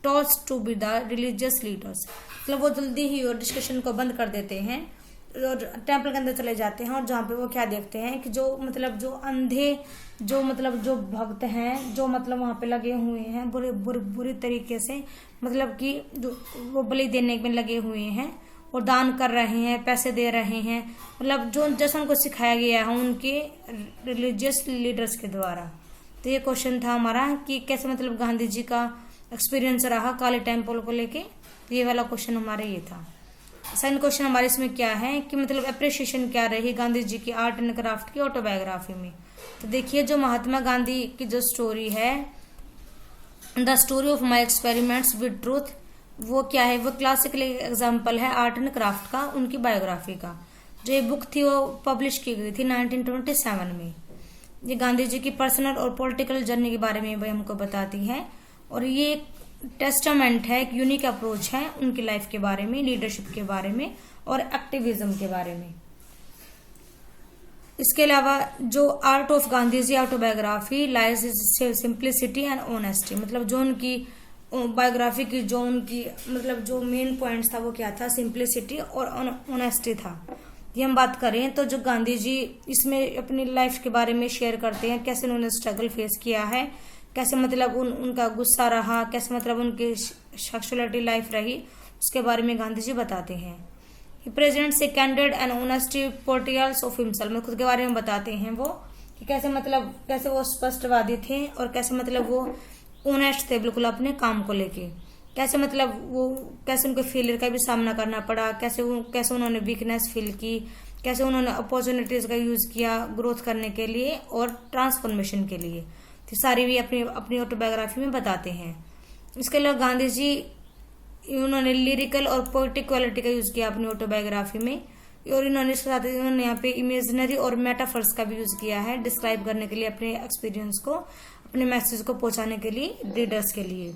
taught to be the religious leaders, मतलब वो जल्दी ही और डिस्कशन को बंद कर देते हैं और टेम्पल के अंदर चले जाते हैं। और जहाँ पे वो क्या देखते हैं कि जो मतलब जो अंधे जो मतलब जो भक्त हैं जो मतलब वहां पे लगे हुए हैं बुरी तरीके से, मतलब कि जो वो बलि देने में लगे हुए हैं और दान कर रहे हैं, पैसे दे रहे हैं, मतलब जो जैसा उनको सिखाया गया है उनके रिलीजियस लीडर्स के द्वारा। तो ये क्वेश्चन था हमारा कि कैसे मतलब गांधी जी का एक्सपीरियंस रहा काली टेम्पल को लेके। तो ये वाला क्वेश्चन हमारा ये था। सेकंड क्वेश्चन हमारे इसमें क्या है कि मतलब अप्रिशिएशन क्या रही गांधी जी की आर्ट एंड क्राफ्ट की ऑटोबायोग्राफी में। तो देखिए जो महात्मा गांधी की जो स्टोरी है, the story of my experiments with truth, वो क्या है, वो क्लासिकल एग्जाम्पल है आर्ट एंड क्राफ्ट का, उनकी बायोग्राफी का। जो ये बुक थी वो पब्लिश की गई थी 1927 में। ये गांधी जी की पर्सनल और पॉलिटिकल जर्नी के बारे में भी हमको बताती है और ये एक टेस्टामेंट है, एक यूनिक अप्रोच है उनकी लाइफ के बारे में, लीडरशिप के बारे में और एक्टिविज्म के बारे में। इसके अलावा जो art of Gandhi ji autobiography lies simplicity and honesty, मतलब जो उनकी बायोग्राफी की जो उनकी मतलब जो मेन पॉइंट्स था वो क्या था, सिंप्लिसिटी और ऑनेस्टी था। ये हम बात करें तो जो गांधी जी इसमें अपनी लाइफ के बारे में शेयर करते हैं, कैसे उन्होंने स्ट्रगल फेस किया है, कैसे मतलब उनका गुस्सा रहा, कैसे मतलब उनकी सेक्सुअलिटी लाइफ रही, उसके बारे में गांधी जी बताते हैं। He presents a candid and honesty portrayals of himself, में खुद के बारे में बताते हैं वो कि कैसे वो स्पष्टवादी थे और कैसे मतलब वो ऑनेस्ट थे बिल्कुल अपने काम को लेके, कैसे मतलब वो कैसे उनको फेलियर का भी सामना करना पड़ा, कैसे उन्होंने वीकनेस फील की, कैसे उन्होंने अपॉर्चुनिटीज का यूज किया ग्रोथ करने के लिए और ट्रांसफॉर्मेशन के लिए। तो सारी भी अपनी ऑटोबायोग्राफी में बताते हैं। इसके अलावा गांधी जी उन्होंने लिरिकल और पोएटिक क्वालिटी का यूज किया अपनी ऑटोबायोग्राफी में और इन्होंने यहाँ पे इमेजिनरी और मेटाफर्स का भी यूज किया है डिस्क्राइब करने के लिए, अपने एक्सपीरियंस को, अपने मैसेज को पहुंचाने के लिए रीडर्स के लिए।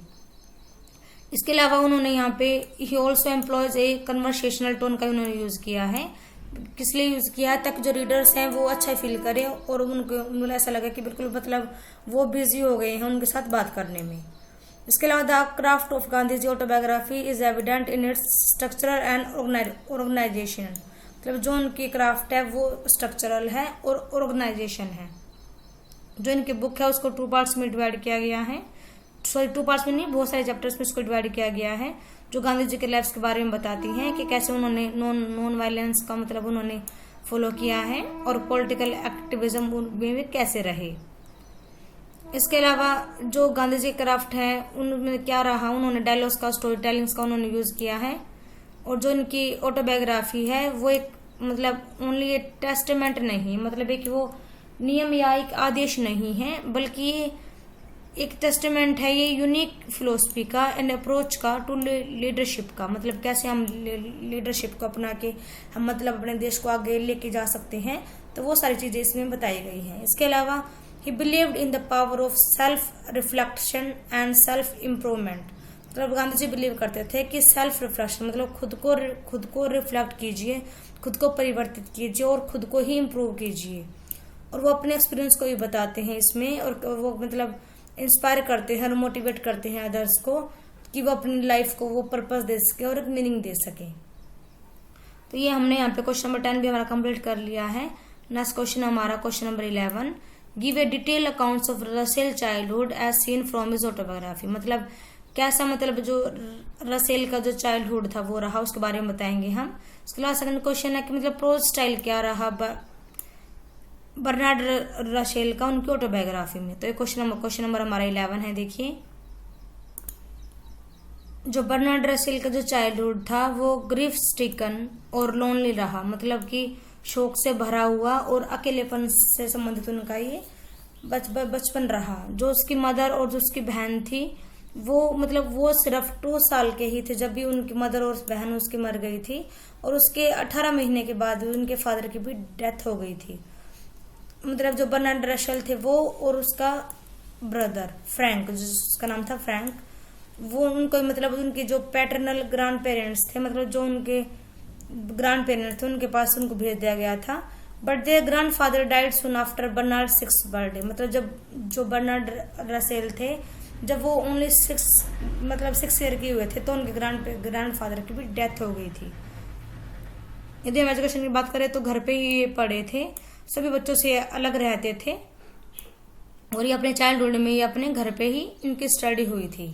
इसके अलावा उन्होंने यहाँ पे he also employees A conversational tone का उन्होंने यूज किया है। किस लिए यूज किया है, ताकि जो रीडर्स हैं वो अच्छा फील करें और उनको ऐसा लगे कि बिल्कुल मतलब वो बिजी हो गए हैं उनके साथ बात करने में। इसके अलावा the craft of Gandhi ji autobiography is evident in its structural and organization, मतलब जो उनकी क्राफ्ट है वो स्ट्रक्चरल है और ऑर्गेनाइजेशन है। जो इनकी बुक है उसको 2 पार्ट्स में डिवाइड किया गया है, सॉरी 2 पार्ट्स में नहीं, बहुत सारे चैप्टर्स में इसको डिवाइड किया गया है, जो गांधी जी के लाइफ के बारे में बताती हैं कि कैसे उन्होंने नॉन वायलेंस का मतलब उन्होंने फॉलो किया है और पॉलिटिकल एक्टिविज्म में कैसे रहे। इसके अलावा जो गांधी जी क्राफ्ट है उनमें क्या रहा, उन्होंने डायलॉग्स का, स्टोरी टेलिंग्स का उन्होंने यूज किया है। और जो इनकी ऑटोबायोग्राफी है वो एक मतलब ओनली ए टेस्टमेंट नहीं, मतलब एक वो नियम या एक आदेश नहीं है, बल्कि एक टेस्टमेंट है, ये यूनिक फिलोसफी का एंड अप्रोच का टू लीडरशिप का, मतलब कैसे हम लीडरशिप को अपना के हम मतलब अपने देश को आगे लेके जा सकते हैं। तो वो सारी चीजें इसमें बताई गई हैं। इसके अलावा ही believed in the power of self reflection and self improvement. मतलब गांधी जी बिलीव करते थे कि सेल्फ रिफ्लेक्शन मतलब खुद को रिफ्लेक्ट कीजिए, खुद को परिवर्तित कीजिए और खुद को ही इम्प्रूव कीजिए। और वो अपने एक्सपीरियंस को भी बताते हैं इसमें, और वो मतलब इंस्पायर करते हैं और मोटिवेट करते हैं अदर्स को कि वो अपनी लाइफ को वो पर्पस दे सके और एक मीनिंग दे सके। तो ये हमने यहाँ पे क्वेश्चन नंबर 10 भी हमारा कंप्लीट कर लिया है। नेक्स्ट क्वेश्चन हमारा question number 11, give a detail accounts of Russell childhood as seen from his autobiography. मतलब कैसा, मतलब जो रसेल का जो चाइल्डहुड था वो रहा, उसके बारे में बताएंगे हम। उसके बाद सेकंड क्वेश्चन है कि मतलब प्रोज स्टाइल क्या रहा बर्नार्ड रसेल का उनकी ऑटोबायोग्राफी में। तो ये क्वेश्चन नंबर हमारा 11 है। देखिए, जो बर्नार्ड रसेल का जो चाइल्डहुड था वो ग्रीफ स्टिकन और लोनली रहा, मतलब कि शोक से भरा हुआ और अकेलेपन से संबंधित उनका ये बचपन रहा। जो उसकी मदर और जो उसकी बहन थी वो सिर्फ 2 साल के ही थे जब भी उनकी मदर और बहन उसकी मर गई थी, और उसके 18 महीने के बाद उनके फादर की भी डेथ हो गई थी। मतलब जो बर्नार्ड रसेल थे वो और उसका ब्रदर फ्रैंक, जिसका नाम था फ्रैंक, वो उनको मतलब उनके जो पैटर्नल ग्रैंड पेरेंट्स थे, मतलब जो उनके ग्रैंड पेरेंट्स थे उनके पास उनको भेज दिया गया था। But their grandfather died soon after Bernard 6th birthday. मतलब जब जो बर्नार्ड रसेल थे जब वो ओनली 6 ईयर के हुए थे तो उनके ग्रैंड फादर की भी डेथ हो गई थी। यदि हम एजुकेशन की बात करें तो घर पे ही ये पढ़े थे, सभी बच्चों से अलग रहते थे, और ये अपने चाइल्डहुड में ये अपने घर पे ही इनकी स्टडी हुई थी।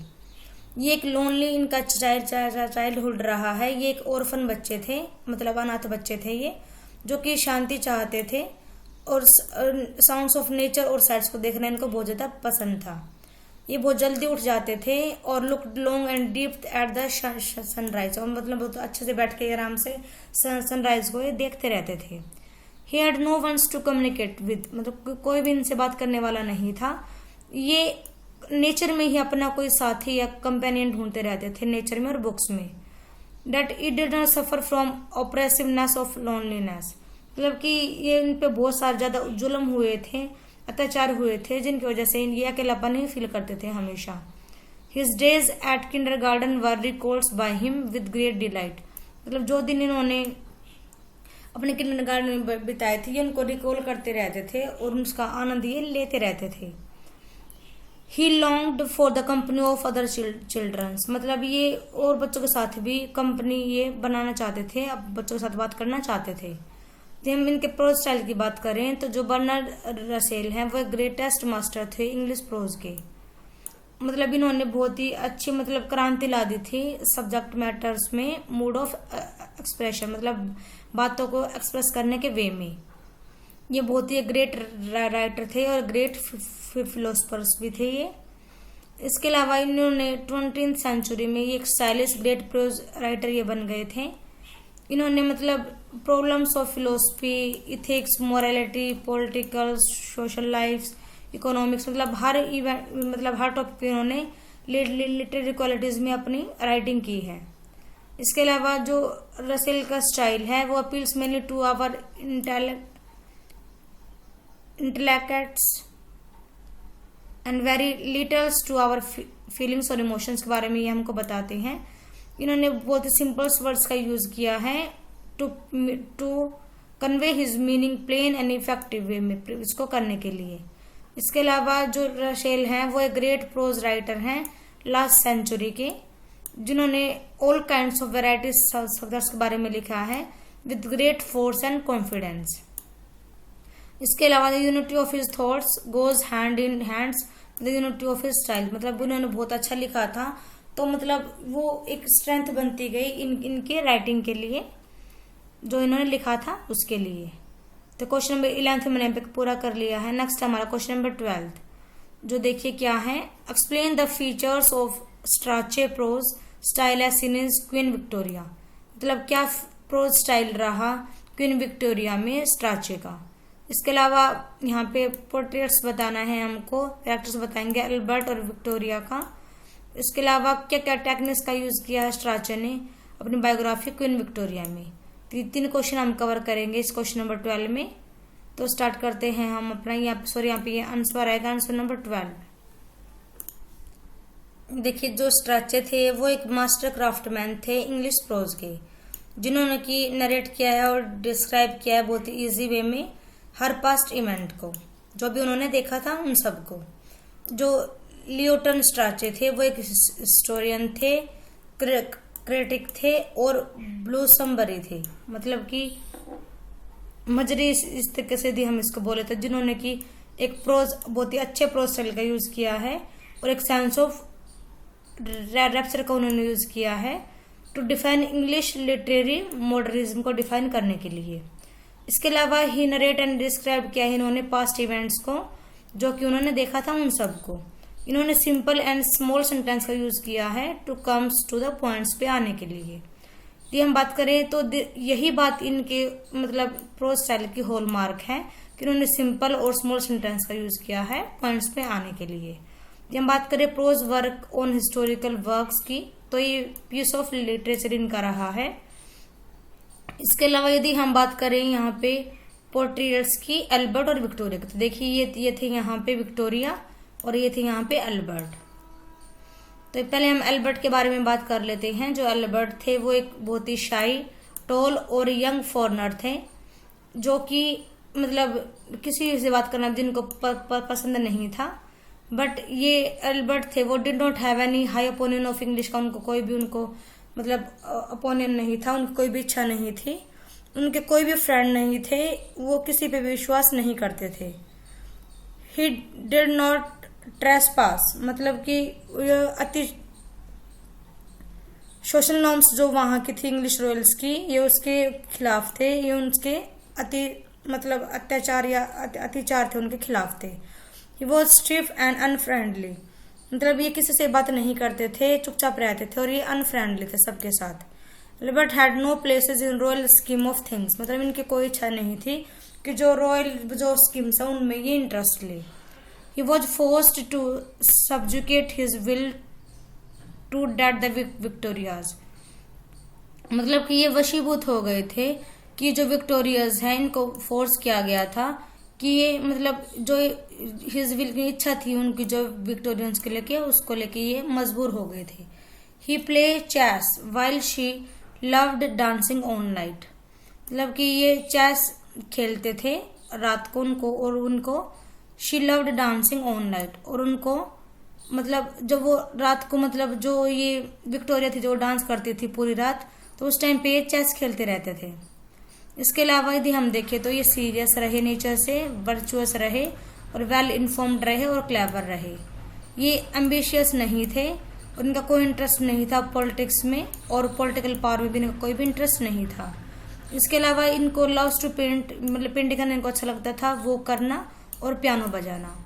ये एक लोनली इनका चाइल्डहुड रहा है। ये एक ऑर्फन बच्चे थे, मतलब अनाथ बच्चे थे ये, जो कि शांति चाहते थे और साउंड्स ऑफ नेचर और साइट्स को देखना इनको बहुत ज्यादा पसंद था। ये बहुत जल्दी उठ जाते थे और look long and deep at the sunrise, और मतलब बहुत अच्छे से बैठ के आराम से सनराइज को ये देखते रहते थे। He had no ones to communicate with, मतलब कोई भी इनसे बात करने वाला नहीं था। ये नेचर में ही अपना कोई साथी या कंपेनियन ढूंढते रहते थे, नेचर में और बुक्स में। That it did not suffer from oppressiveness of loneliness, मतलब कि ये इन पे बहुत सारे ज्यादा जुल्म हुए थे, अत्याचार हुए थे, जिनकी वजह से ये अकेलापन ही फील करते थे हमेशा। His days at kindergarten were recalled by him with great delight, मतलब जो दिन इन्होंने अपने किंडरगार्टन में बिताए थे ये उनको रिकॉल करते रहते थे और उसका आनंद ये लेते रहते थे। He longed for the company of other childrens, मतलब ये और बच्चों के साथ भी कंपनी ये बनाना चाहते थे, अब बच्चों के साथ बात करना चाहते थे। जब हम इनके प्रोज स्टाइल की बात करें तो जो बर्नार्ड रसेल हैं वो ग्रेटेस्ट मास्टर थे इंग्लिश प्रोज के, मतलब इन्होंने बहुत ही अच्छी मतलब क्रांति ला दी थी सब्जेक्ट मैटर्स में, मूड ऑफ एक्सप्रेशन, मतलब बातों को एक्सप्रेस करने के वे में। ये बहुत ही ग्रेट राइटर थे और ग्रेट फिलोसफर्स भी थे ये। इसके अलावा इन्होंने 20th सेंचुरी में ये एक स्टाइलिश ग्रेट प्रोज राइटर ये बन गए थे। इन्होंने मतलब problems of philosophy, ethics, morality, political, social life, economics, मतलब हर टॉपिक पे इन्होंने लिटरेरी क्वालिटीज में अपनी राइटिंग की है। इसके अलावा जो रसेल का स्टाइल है वो appeals mainly to our intellects and very littles to our feelings और इमोशंस के बारे में ये हमको बताते हैं। इन्होंने बहुत ही सिंपल वर्ड्स का यूज किया है to convey his meaning plain and effective way में, इसको करने के लिए। इसके अलावा जो रसेल हैं वो एक ग्रेट प्रोज राइटर हैं लास्ट सेंचुरी के, जिन्होंने all kinds of varieties subjects के बारे में लिखा है with great force and confidence. इसके अलावा the unity of his thoughts goes hand in hands the unity of his style, मतलब उन्होंने बहुत अच्छा लिखा था तो मतलब वो एक स्ट्रेंथ बनती गई इनके राइटिंग के लिए, जो इन्होंने लिखा था उसके लिए। तो क्वेश्चन नंबर 11 मैंने पूरा कर लिया है। नेक्स्ट हमारा क्वेश्चन नंबर 12, जो देखिए क्या है, explain the features of Strachey prose style as seen in Queen Victoria, मतलब क्या प्रोज स्टाइल रहा क्वीन विक्टोरिया में स्ट्राचे का। इसके अलावा यहाँ पे पोर्ट्रेट्स बताना है हमको, कैरेक्टर्स बताएंगे अल्बर्ट और विक्टोरिया का। इसके अलावा क्या क्या टेक्निक्स का यूज किया है स्ट्राचे ने अपनी बायोग्राफी क्वीन विक्टोरिया में। तो ये 3 क्वेश्चन हम कवर करेंगे इस क्वेश्चन नंबर 12 में। तो स्टार्ट करते हैं हम अपना। यहाँ पे ये आंसर आएगा, आंसर नंबर 12। देखिए जो स्ट्रैचे थे वो एक मास्टर क्राफ्टमैन थे इंग्लिश प्रोज के, जिन्होंने की नरेट किया है और डिस्क्राइब किया है बहुत ही ईजी वे में हर पास्ट इवेंट को, जो भी उन्होंने देखा था उन सबको। जो लियोटन स्ट्रैचे थे वो एक हिस्टोरियन थे, क्रिटिक थे और ब्लूसमबरी थे, मतलब कि मजरी इस तरीके से भी हम इसको बोले थे, जिन्होंने की एक प्रोज बहुत ही अच्छे प्रोज स्टाइल का यूज किया है और एक सेंस ऑफ रैप्चर का उन्होंने यूज किया है to define English literary modernism को डिफाइन करने के लिए। इसके अलावा ही नरेट एंड डिस्क्राइब किया है इन्होंने पास्ट इवेंट्स को, जो कि उन्होंने देखा था उन सबको। इन्होंने सिंपल एंड स्मॉल सेंटेंस का यूज किया है to comes to the points पे आने के लिए। यदि हम बात करें तो यही बात इनके मतलब प्रोज स्टाइल की हॉलमार्क है कि उन्होंने सिंपल और स्मॉल सेंटेंस का यूज किया है पॉइंट्स पे आने के लिए। यदि हम बात करें prose work on historical works की, तो ये पीस ऑफ लिटरेचर इनका रहा है। इसके अलावा यदि हम बात करें यहाँ पे पोर्ट्रेट्स की, एल्बर्ट और विक्टोरिया की, तो देखिए ये थे यहाँ पे विक्टोरिया और ये थे यहाँ पे एल्बर्ट। तो पहले हम एल्बर्ट के बारे में बात कर लेते हैं। जो एल्बर्ट थे वो एक बहुत ही शाई, टॉल और यंग फॉरेनर थे, जो कि मतलब किसी से बात करना जिनको पसंद नहीं था। बट ये एल्बर्ट थे वो did not have any high opinion of English का, उनको कोई भी उनको मतलब ओपिनियन नहीं था, उनकी कोई भी इच्छा नहीं थी, उनके कोई भी फ्रेंड नहीं थे, वो किसी पे विश्वास नहीं करते थे। ही डिड नॉट ट्रेसपास, मतलब कि अति सोशल नॉर्म्स जो वहां की थी इंग्लिश रॉयल्स की, ये उसके खिलाफ थे, ये उनके अति मतलब अत्याचार या अतिचार थे उनके खिलाफ थे। He was stiff and unfriendly, मतलब ये किसी से बात नहीं करते थे, चुपचाप रहते थे और ये अनफ्रेंडली थे सबके साथ। Albert had know places in royal scheme of things, मतलब इनकी कोई इच्छा नहीं थी कि जो रॉयल जो स्कीम्स है उनमें ये इंटरेस्ट ले। He was forced to subjugate his will to that the Victorias, मतलब कि ये वशीभूत हो गए थे कि जो विक्टोरियाज हैं इनको फोर्स किया गया था कि ये मतलब जो हिज विल की इच्छा थी उनकी जो विक्टोरियंस के लेके उसको लेके ये मजबूर हो गए थे। He play chess while she loved dancing on night, मतलब कि ये चेस खेलते थे रात को उनको, और उनको she loved dancing on night, और उनको मतलब जब वो रात को मतलब जो ये विक्टोरिया थी जो डांस करती थी पूरी रात, तो उस टाइम पे ये चेस खेलते रहते थे। इसके अलावा यदि हम देखें तो ये सीरियस रहे नेचर से, वर्चुअस रहे और वेल इन्फॉर्म्ड रहे और क्लेवर रहे। ये एम्बिशियस नहीं थे, उनका कोई इंटरेस्ट नहीं था पॉलिटिक्स में, और पॉलिटिकल पावर में भी इनका कोई भी इंटरेस्ट नहीं था। इसके अलावा इनको लव्स टू पेंट, मतलब पेंटिंग करना इनको अच्छा लगता था, वो करना और पियानो बजाना।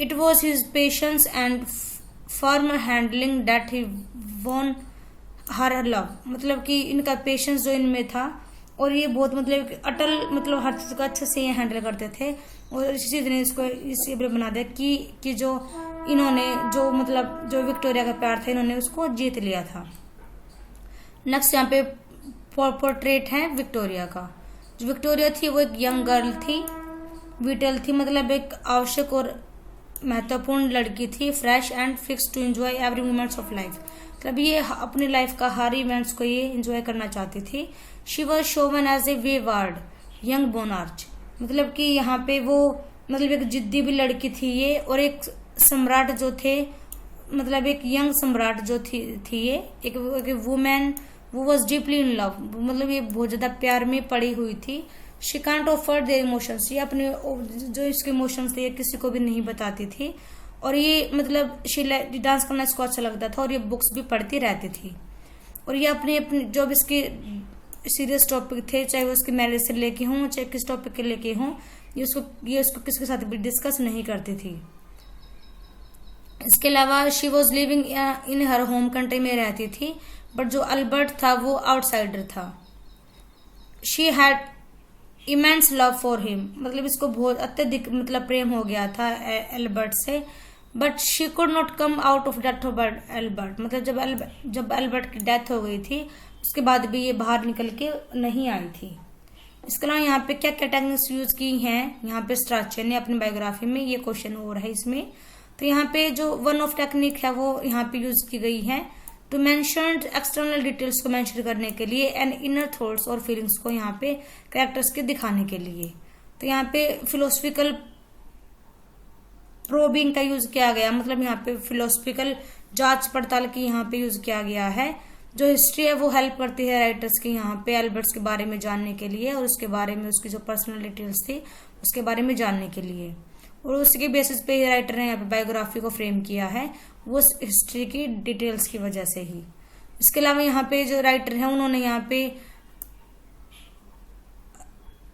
It was his patience and firm handling that he won her love, मतलब कि इनका पेशेंस जो इनमें था, और ये बहुत मतलब अटल मतलब हर चीज को अच्छे से ये हैंडल करते थे, और इसी चीज ने इसको इस बना दिया कि जो इन्होंने जो मतलब जो विक्टोरिया का प्यार था इन्होंने उसको जीत लिया था। नेक्स्ट यहाँ पे पोर्ट्रेट है विक्टोरिया का। जो विक्टोरिया थी वो एक यंग गर्ल थी, विटल थी, मतलब एक आवश्यक और महत्वपूर्ण लड़की थी, fresh and fix to enjoy every moments of life, मतलब ये अपनी लाइफ का हर इवेंट्स को ये एंजॉय करना चाहती थी। She was shown as a wayward young monarch, मतलब कि यहाँ पे वो मतलब एक जिद्दी भी लड़की थी ये, और एक सम्राट जो थे, मतलब एक यंग सम्राट जो थी ये एक वुमेन वो वॉज डीपली इन लव, मतलब ये बहुत ज्यादा प्यार में पड़ी हुई थी। She can't offer their emotions, ये अपने जो इसके इमोशंस थे ये किसी को भी नहीं बताती थी, और ये मतलब डांस करना इसको अच्छा लगता था, और ये बुक्स भी पढ़ती रहती थी, और ये अपने जो भी इसके सीरियस टॉपिक थे, चाहे वो उसके मैरिज से लेके हों चाहे किस टॉपिक के लेके हों, ये उसको किसके साथ भी डिस्कस नहीं करती थी। इसके अलावा she was living in her home country में रहती थी, बट जो अल्बर्ट था वो आउटसाइडर था। She had immense love for him, मतलब इसको बहुत अत्यधिक मतलब प्रेम हो गया था एल्बर्ट से, but she could not come out of death of Albert, मतलब जब एल्बर्ट की डेथ हो गई थी उसके बाद भी ये बाहर निकल के नहीं आई थी। इसके अलावा यहाँ पे क्या क्या टेक्निक्स यूज की हैं यहाँ पे स्ट्रक्चर ने अपनी बायोग्राफी में, ये क्वेश्चन हो रहा है इसमें। तो यहाँ पे जो वन ऑफ टेक्निक है वो यहाँ पे यूज की गई है टू मेंशन एक्सटर्नल डिटेल्स को मेंशन करने के लिए एंड इनर थॉट्स और फीलिंग्स को यहाँ पे कैरेक्टर्स के दिखाने के लिए। तो यहाँ पे फिलोसफिकल प्रोबिंग का यूज किया गया, मतलब यहाँ पे फिलोसफिकल जांच पड़ताल की यहाँ पे यूज किया गया है। जो हिस्ट्री है वो हेल्प करती है राइटर्स की यहाँ पे एल्बर्ट्स के बारे में जानने के लिए और उसके बारे में उसकी जो पर्सनल डिटेल्स थी उसके बारे में जानने के लिए, और उसके बेसिस पे ही राइटर ने यहाँ पे बायोग्राफी को फ्रेम किया है वो हिस्ट्री की डिटेल्स की वजह से ही। इसके अलावा यहाँ पे जो राइटर है उन्होंने यहाँ पे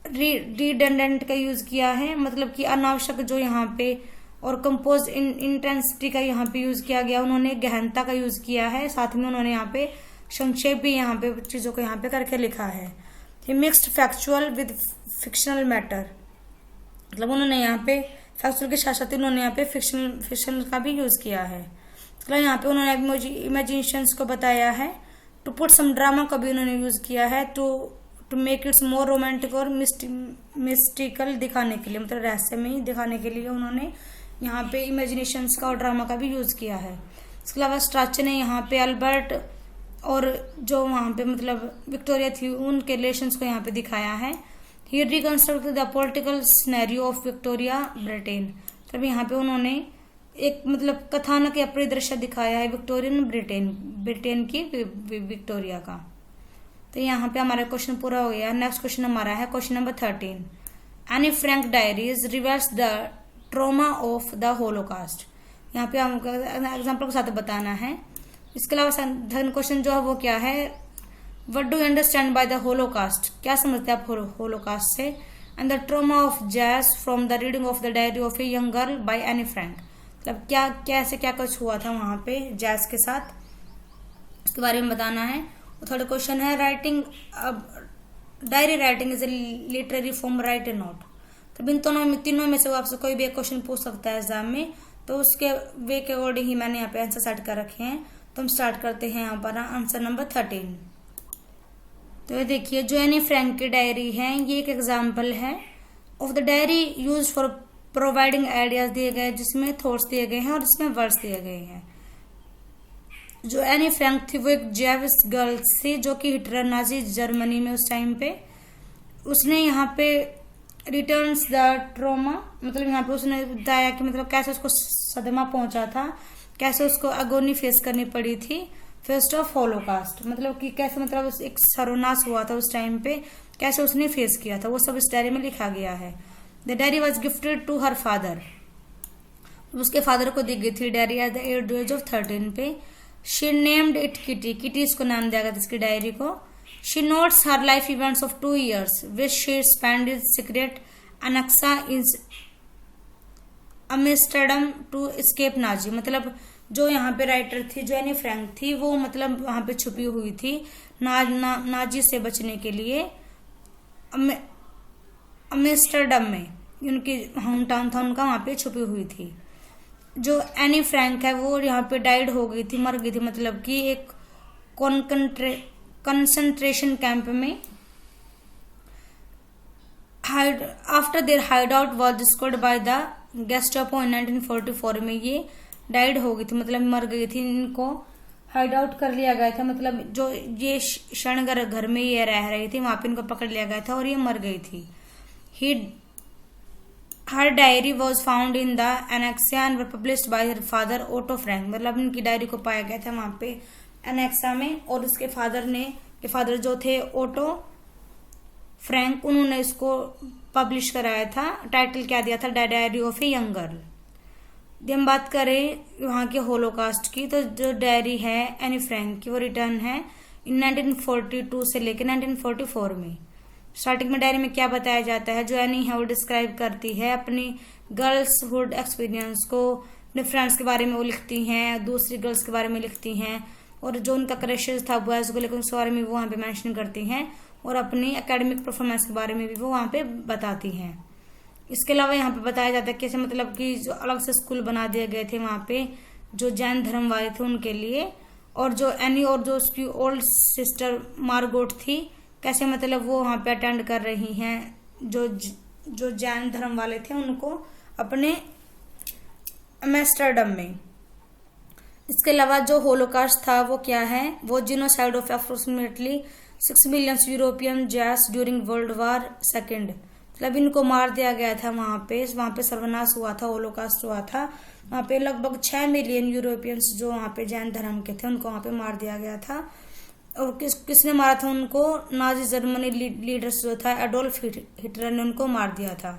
रिडंडेंट का यूज किया है, मतलब कि अनावश्यक जो यहाँ पे, और कंपोज इंटेंसिटी का यहाँ पे यूज किया गया, उन्होंने गहनता का यूज किया है, साथ में उन्होंने यहाँ पे संक्षेप भी यहाँ पे चीजों को यहाँ पे करके लिखा है। He mixed factual with fictional matter, मतलब उन्होंने यहाँ पे फैक्चुअल के साथ साथ उन्होंने यहाँ पे फिक्शनल का भी यूज किया है। तो यहाँ पे उन्होंने इमेजिनेशंस को बताया है। टू पुट सम ड्रामा का भी उन्होंने यूज किया है to make its more romantic और मिस्टिकल दिखाने के लिए, मतलब रहस्यमय दिखाने के लिए उन्होंने यहाँ पे इमेजिनेशंस का और ड्रामा का भी यूज किया है। इसके अलावा स्ट्रक्चर ने यहाँ पे अल्बर्ट और जो वहाँ पे मतलब विक्टोरिया थी उनके रिलेशंस को यहाँ पे दिखाया है। He reconstructed the political scenario of Victoria Britain, तब यहाँ पे उन्होंने एक मतलब कथानक या परिदृश्य दिखाया है विक्टोरियन ब्रिटेन की विक्टोरिया का। तो यहाँ पे हमारा क्वेश्चन पूरा हो गया। नेक्स्ट क्वेश्चन हमारा है question number 13। Anne Frank diaries reverse the trauma of the Holocaust, यहाँ पे हमको एग्जाम्पल के साथ बताना है। इसके अलावा सेकंड क्वेश्चन जो है वो क्या है, what do you understand by the Holocaust, क्या समझते हैं आप होलोकास्ट से। And the trauma of jazz from the reading of the diary of a young girl by Anne Frank, मतलब क्या कैसे क्या कुछ हुआ था वहां पे जैज के साथ, उसके बारे में बताना है। थर्ड क्वेश्चन है writing diary writing is a literary form, right A note. तो इन तीनों में से वो आपसे कोई भी एक क्वेश्चन पूछ सकता है एग्जाम में, तो उसके वे के अकॉर्डिंग ही मैंने यहाँ पे आंसर सेट कर रखे हैं। तो हम स्टार्ट करते हैं यहाँ पर आंसर नंबर 13। तो ये देखिए जो एनी फ्रैंक की डायरी है ये एक एग्जाम्पल है of the diary use for providing ideas दिए गए, जिसमें थॉट्स दिए गए हैं और इसमें वर्ड्स दिए गए हैं। जो एनी फ्रैंक थी वो एक जेविश गर्ल थी जो कि हिटलर नाजी जर्मनी में उस टाइम पे, उसने यहाँ पे रिटर्न्स द ट्रॉमा, मतलब यहाँ पे उसने बताया कि मतलब कैसे उसको सदमा पहुंचा था, कैसे उसको अगोनी फेस करनी पड़ी थी फर्स्ट ऑफ होलोकास्ट, मतलब कि कैसे मतलब एक सर्वनाश हुआ था उस टाइम पे, कैसे उसने फेस किया था, वो सब इस डायरी में लिखा गया है। The diary was gifted to her father, उसके फादर को दी गई थी diary at the age of 13 पे। She named it Kitty, Kitty इसको नाम दिया गया था इसकी डायरी को। She notes her life events of 2 years which she spend is secret annexe in Amsterdam to escape Nazi, मतलब जो यहाँ पे राइटर थी जो एनी फ्रैंक थी वो मतलब वहां पे छुपी हुई थी नाजी से बचने के लिए अम्स्टरडम में, उनकी होम टाउन था उनका, वहां पे छुपी हुई थी। जो एनी फ्रैंक है वो यहाँ पे डाइड हो गई थी, मर गई थी, मतलब कि एक कंसंट्रेशन कैंप में। After their hide out was discovered by the Gestapo in 1944 में ये डाइड हो गई थी, मतलब मर गई थी, इनको हाइड आउट कर लिया गया था, मतलब जो ये शरणगर घर में ये रह रही थी वहां पे इनको पकड़ लिया गया था और ये मर गई थी। Her diary was found in the annexe and published by her father Otto Frank, मतलब इनकी डायरी को पाया गया था वहां पे एनेक्सा में, और उसके फादर जो थे ओटो फ्रैंक, उन्होंने इसको पब्लिश कराया था। टाइटल क्या दिया था, diary of a young girl. हम बात करें वहां के होलोकास्ट की, तो जो डायरी है एनी फ्रैंक की वो रिटर्न है इन 1942 से लेकर 1944 में। स्टार्टिंग में डायरी में क्या बताया जाता है, जो एनी है वो डिस्क्राइब करती है अपनी गर्ल्सहुड एक्सपीरियंस को, अपने फ्रेंड्स के बारे में वो लिखती हैं, दूसरी गर्ल्स के बारे में लिखती हैं, और जो उनका क्रशेज था बॉयज को लेकर उसके बारे में वो वहाँ पे मेंशन करती हैं, और अपनी एकेडमिक परफॉर्मेंस के बारे में भी वो वहाँ पे बताती हैं। इसके अलावा यहाँ पे बताया जाता है कैसे मतलब कि जो अलग से स्कूल बना दिए गए थे वहाँ पे जो जैन धर्म वाले थे उनके लिए, और जो एनी और जो उसकी ओल्ड सिस्टर मार्गोट थी कैसे मतलब वो वहाँ पे अटेंड कर रही हैं, जो जैन धर्म वाले थे उनको अपने एम्स्टर्डम में। इसके अलावा जो होलोकास्ट था वो क्या है, वो genocide of approximately 6 million European जैस ड्यूरिंग वर्ल्ड वार सेकेंड। मतलब इनको मार दिया गया था वहां पे सर्वनाश हुआ था, होलोकास्ट हुआ था। वहां पे लगभग 6 मिलियन यूरोपियंस जो वहां पे जैन धर्म के थे उनको वहां पे मार दिया गया था। और किसने मारा था उनको, नाजी जर्मनी लीडर्स जो था एडोल्फ हिटलर ने उनको मार दिया था।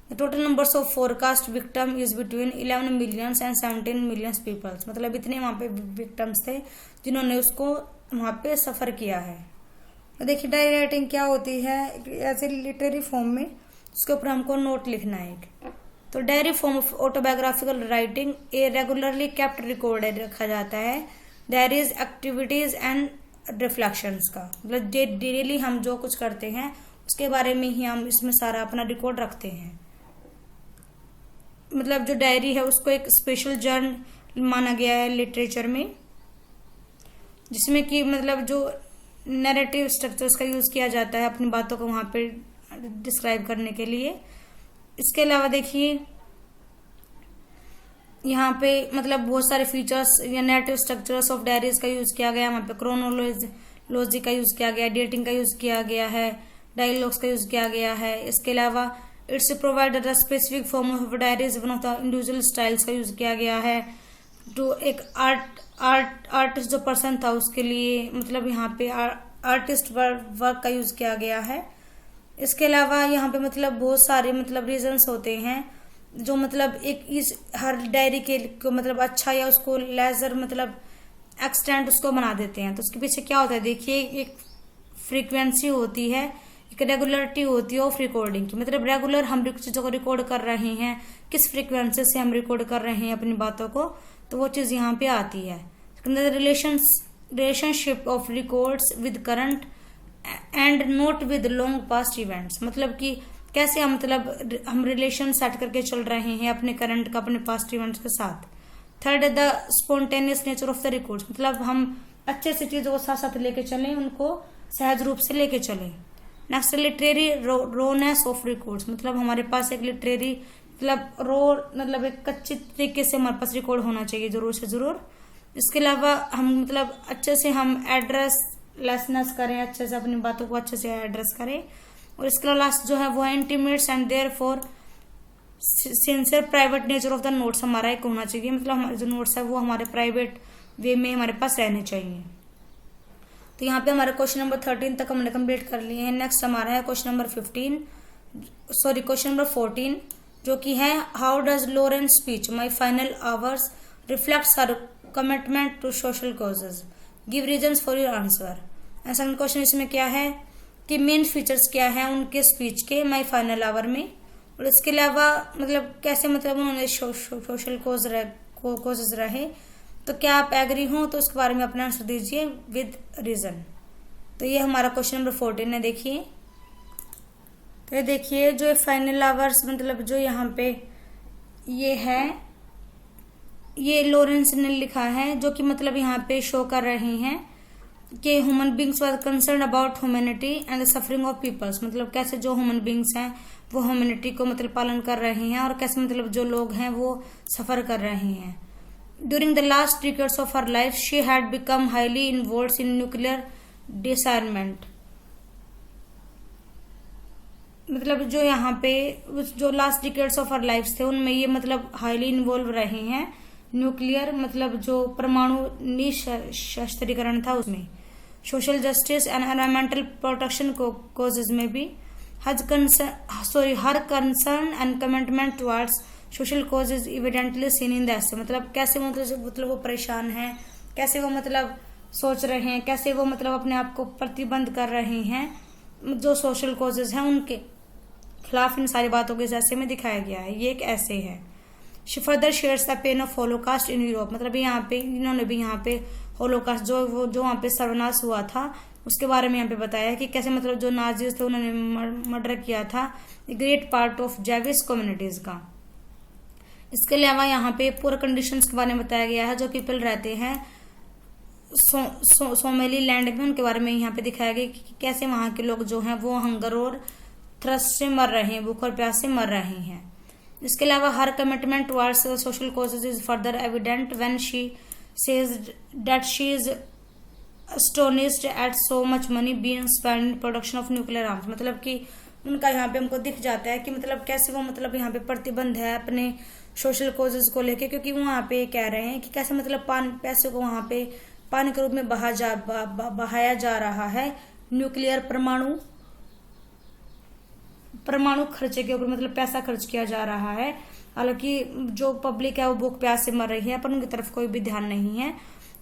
The total numbers of forecast victim is between 11 million and 17 million peoples. मतलब इतने वहां पे विक्टिम्स थे जिन्होंने उसको वहां पे सफर किया है। तो देखिए डायरी राइटिंग क्या होती है, ऐसे लिटरेरी फॉर्म में उसके ऊपर हमको नोट लिखना है एक। तो diary form of autobiographical writing a regularly kept recorded रखा जाता है डायरीज एक्टिविटीज एंड रिफ्लेक्शंस का। मतलब डेली हम जो कुछ करते हैं उसके बारे में ही हम इसमें सारा अपना रिकॉर्ड रखते हैं। मतलब जो डायरी है उसको एक स्पेशल जर्नल माना गया है लिटरेचर में, जिसमें कि मतलब जो नैरेटिव स्ट्रक्चर्स का यूज किया जाता है अपनी बातों को वहां पे डिस्क्राइब करने के लिए। इसके अलावा देखिए यहाँ पे मतलब बहुत सारे फीचर्स या नैरेटिव स्ट्रक्चर्स ऑफ डायरीज का यूज किया गया है। वहां पे क्रोनोलॉजी का यूज किया गया, डेटिंग का यूज किया गया है, डायलॉग्स का यूज किया गया है। इसके अलावा it's provided specific form of diaries one of the individual styles का यूज किया गया है। तो एक आर्टिस्ट जो पर्सन था उसके लिए मतलब यहाँ पे आर्टिस्ट वर्क का यूज किया गया है। इसके अलावा यहाँ पे मतलब बहुत सारे मतलब रीजंस होते हैं जो मतलब एक इस हर डायरी के मतलब अच्छा या उसको लेजर मतलब एक्सटेंट उसको बना देते हैं। तो उसके पीछे क्या होता है देखिए, एक फ्रीक्वेंसी होती है, एक रेगुलरिटी होती है ऑफ रिकॉर्डिंग की। मतलब रेगुलर हम चीजों को रिकॉर्ड कर रहे हैं, किस फ्रीक्वेंसी से हम रिकॉर्ड कर रहे हैं अपनी बातों को, तो वो चीज यहाँ पे आती है। Relationship of records with current and note with long past events. मतलब कि कैसे हम रिलेशन सेट करके चल रहे हैं अपने करंट का अपने पास्ट इवेंट्स के साथ। थर्ड है the spontaneous nature of the records. मतलब हम अच्छे से चीजों को साथ साथ लेके चलें, उनको सहज रूप से लेके चलें। नेक्स्ट लिटरेरी रोनेस ऑफ रिकॉर्ड्स। मतलब हमारे पास एक लिटरेरी मतलब मतलब एक कच्चे तरीके से हमारे पास रिकॉर्ड होना चाहिए जरूर से जरूर। इसके अलावा हम मतलब अच्छे से हम एड्रेस लेसनेस करें, अच्छे से अपनी बातों को अच्छे से एड्रेस करें। और इसके अलावा लास्ट जो है वो intimates and therefore sincere private nature of the notes हमारा एक होना चाहिए। मतलब हमारे जो नोट्स है वो हमारे प्राइवेट वे में हमारे पास रहने चाहिए। तो यहाँ पे हमारे क्वेश्चन नंबर 13 तक हमने कंप्लीट कर लिए हैं। नेक्स्ट हमारा है क्वेश्चन नंबर 14 जो कि है how does Lawrence speech my final hours reflects her commitment to social causes, give reasons for your answer. Second question इसमें क्या है कि मेन फीचर्स क्या है उनके स्पीच के माई फाइनल आवर में, और इसके अलावा मतलब कैसे मतलब उन्होंने सोशल कॉजेज रहे। तो क्या आप एग्री हो तो उसके बारे में अपना आंसर दीजिए विद रीजन। तो ये हमारा क्वेश्चन नंबर 14 है। देखिए तो देखिए जो फाइनल आवर्स मतलब जो यहाँ पे ये है ये लॉरेंस ने लिखा है, जो कि मतलब यहाँ पे शो कर रहे हैं कि human beings were concern about humanity and the suffering of peoples. मतलब कैसे जो ह्यूमन बींग्स हैं वो ह्यूमैनिटी को मतलब पालन कर रहे हैं और कैसे मतलब जो लोग हैं वो सफर कर रहे हैं। During the last decades of her life she had become highly involved in nuclear disarmament. मतलब जो यहाँ पे जो last decades of her life थे उनमें ये मतलब हाईली इन्वॉल्व रहे हैं न्यूक्लियर मतलब जो परमाणु निशस्त्रीकरण था उसमें, social justice and environmental protection causes में भी her concern and commitment towards social causes evidently seen in the essay. मतलब कैसे मतलब वो परेशान हैं, कैसे वो मतलब सोच रहे हैं, कैसे वो मतलब अपने आप को प्रतिबंध कर रहे हैं जो सोशल कॉजेज हैं उनके खिलाफ। इन सारी बातों के ऐसे में दिखाया गया है। ये एक ऐसे है। She further shares the pain of Holocaust in Europe. मतलब यहाँ पे इन्होंने भी यहाँ पे होलोकास्ट जो वहाँ पे सर्वनाश हुआ था उसके बारे में यहाँ पे बताया कि कैसे मतलब जो नाजीज थे उन्होंने मर्डर किया था great part of Jewish communities का। इसके अलावा यहाँ पे पुअर कंडीशंस के बारे में बताया गया है जो पीपल रहते हैं सोमेली लैंड में उनके बारे में यहाँ पे दिखाया गया कि कैसे वहाँ के लोग जो हैं वो हंगर और थ्रस्ट से मर रहे हैं, भूख और प्यास से मर रहे हैं। इसके अलावा her commitment towards social causes is further evident when she says that she is astonished at so much money being spent in production of nuclear arms। मतलब कि उनका यहाँ पे हमको दिख जाता है कि मतलब कैसे वो मतलब यहाँ पे प्रतिबंध है अपने सोशल कॉजेज को लेके, क्योंकि वो वहाँ पे कह रहे हैं कि कैसे मतलब पैसे को वहाँ पे पानी के रूप में बहाया जा रहा है न्यूक्लियर परमाणु खर्चे के ऊपर, मतलब पैसा खर्च किया जा रहा है। हालांकि जो पब्लिक है वो भूख प्यास से मर रही है पर उनकी तरफ कोई भी ध्यान नहीं है।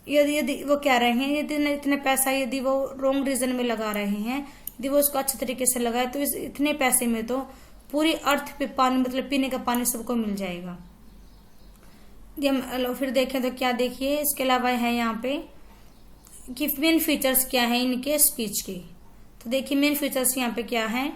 यदि वो कह रहे हैं यदि इतने पैसा यदि वो रॉन्ग रीजन में लगा रहे हैं, यदि वो उसको अच्छे तरीके से लगाए तो इस इतने पैसे में तो पूरी अर्थ पे पानी मतलब पीने का पानी सबको मिल जाएगा। फिर देखें तो क्या देखिए इसके अलावा है यहाँ पे कि मेन फीचर्स क्या है इनके स्पीच के। तो देखिए मेन फीचर्स यहाँ पे क्या है,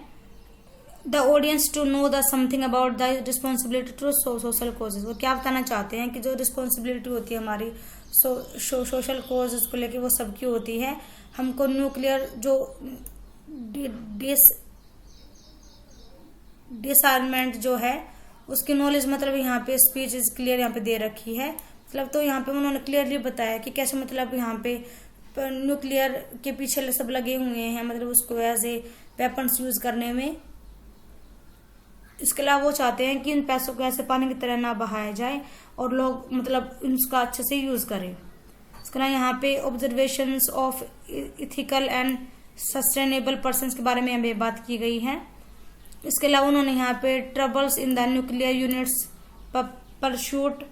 the audience to know the something about the responsibility to social causes. वो क्या बताना चाहते हैं कि जो रिस्पॉन्सिबिलिटी होती है हमारी सोशल कॉजेज को लेके वो सबकी होती है। हमको न्यूक्लियर जो डिसआर्मेंट जो है उसकी नॉलेज मतलब यहाँ पे स्पीच इज क्लियर यहाँ पे दे रखी है। मतलब तो यहाँ पे उन्होंने क्लियरली बताया कि कैसे मतलब यहाँ पे न्यूक्लियर के पीछे सब लगे हुए हैं, मतलब उसको एज ए वेपन्स यूज करने में। इसके अलावा वो चाहते हैं कि इन पैसों को ऐसे पानी की तरह ना बहाया जाए और लोग मतलब इसका अच्छे से यूज करें। इसके अलावा यहाँ पे observations of ethical and sustainable persons के बारे में हमें बात की गई है। इसके अलावा उन्होंने यहाँ पे troubles in the nuclear units pursuit,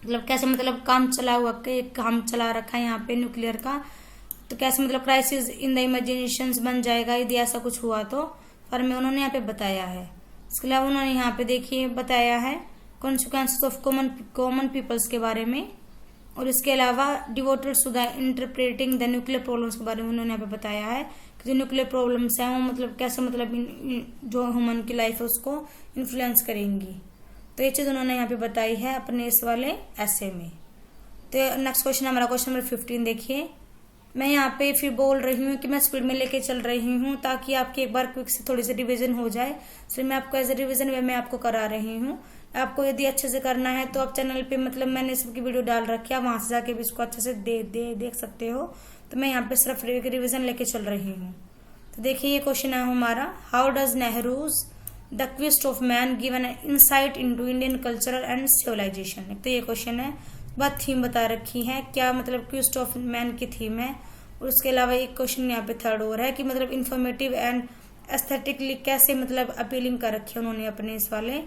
मतलब कैसे मतलब काम चला रखा है यहाँ पे न्यूक्लियर का, तो कैसे मतलब क्राइसिस इन द इमेजिनेशंस बन जाएगा यदि ऐसा कुछ हुआ तो, पर में उन्होंने यहाँ पे बताया है। इसके अलावा उन्होंने यहाँ पे देखिए बताया है कॉन्सिक्वेंसेस ऑफ कॉमन पीपल्स के बारे में, और इसके अलावा devoted to the interpreting the nuclear problems के बारे में उन्होंने यहाँ पे बताया है कि जो न्यूक्लियर प्रॉब्लम्स हैं वो मतलब कैसे मतलब जो ह्यूमन की लाइफ है उसको इन्फ्लुएंस करेंगी। तो ये चीज उन्होंने यहाँ पे बताई है अपने इस वाले ऐसे में। तो नेक्स्ट क्वेश्चन हमारा क्वेश्चन नंबर 15 देखिए। मैं यहाँ पे फिर बोल रही हूँ कि मैं स्पीड में लेके चल रही हूँ ताकि आपकी एक बार क्विक से थोड़ी सी रिवीजन हो जाए, इसलिए मैं आपको एज ए रिवीजन वे में आपको करा रही हूँ। आपको यदि अच्छे से करना है तो आप चैनल पे मतलब मैंने सबकी वीडियो डाल रखी है, वहां से जाके भी इसको अच्छे से देख सकते हो। तो मैं यहाँ पे सिर्फ रिवीजन लेके चल रही हूँ। तो देखिए ये क्वेश्चन है हमारा, how does Nehru's the quest of man give an insight into Indian culture and civilisation. तो ये क्वेश्चन है, बात थीम बता रखी है, क्या मतलब क्विस्ट ऑफ मैन की थीम है। और उसके अलावा एक क्वेश्चन यहाँ पे थर्ड और है कि मतलब इंफॉर्मेटिव एंड एस्थेटिकली कैसे मतलब अपीलिंग कर रखी है उन्होंने अपने इस वाले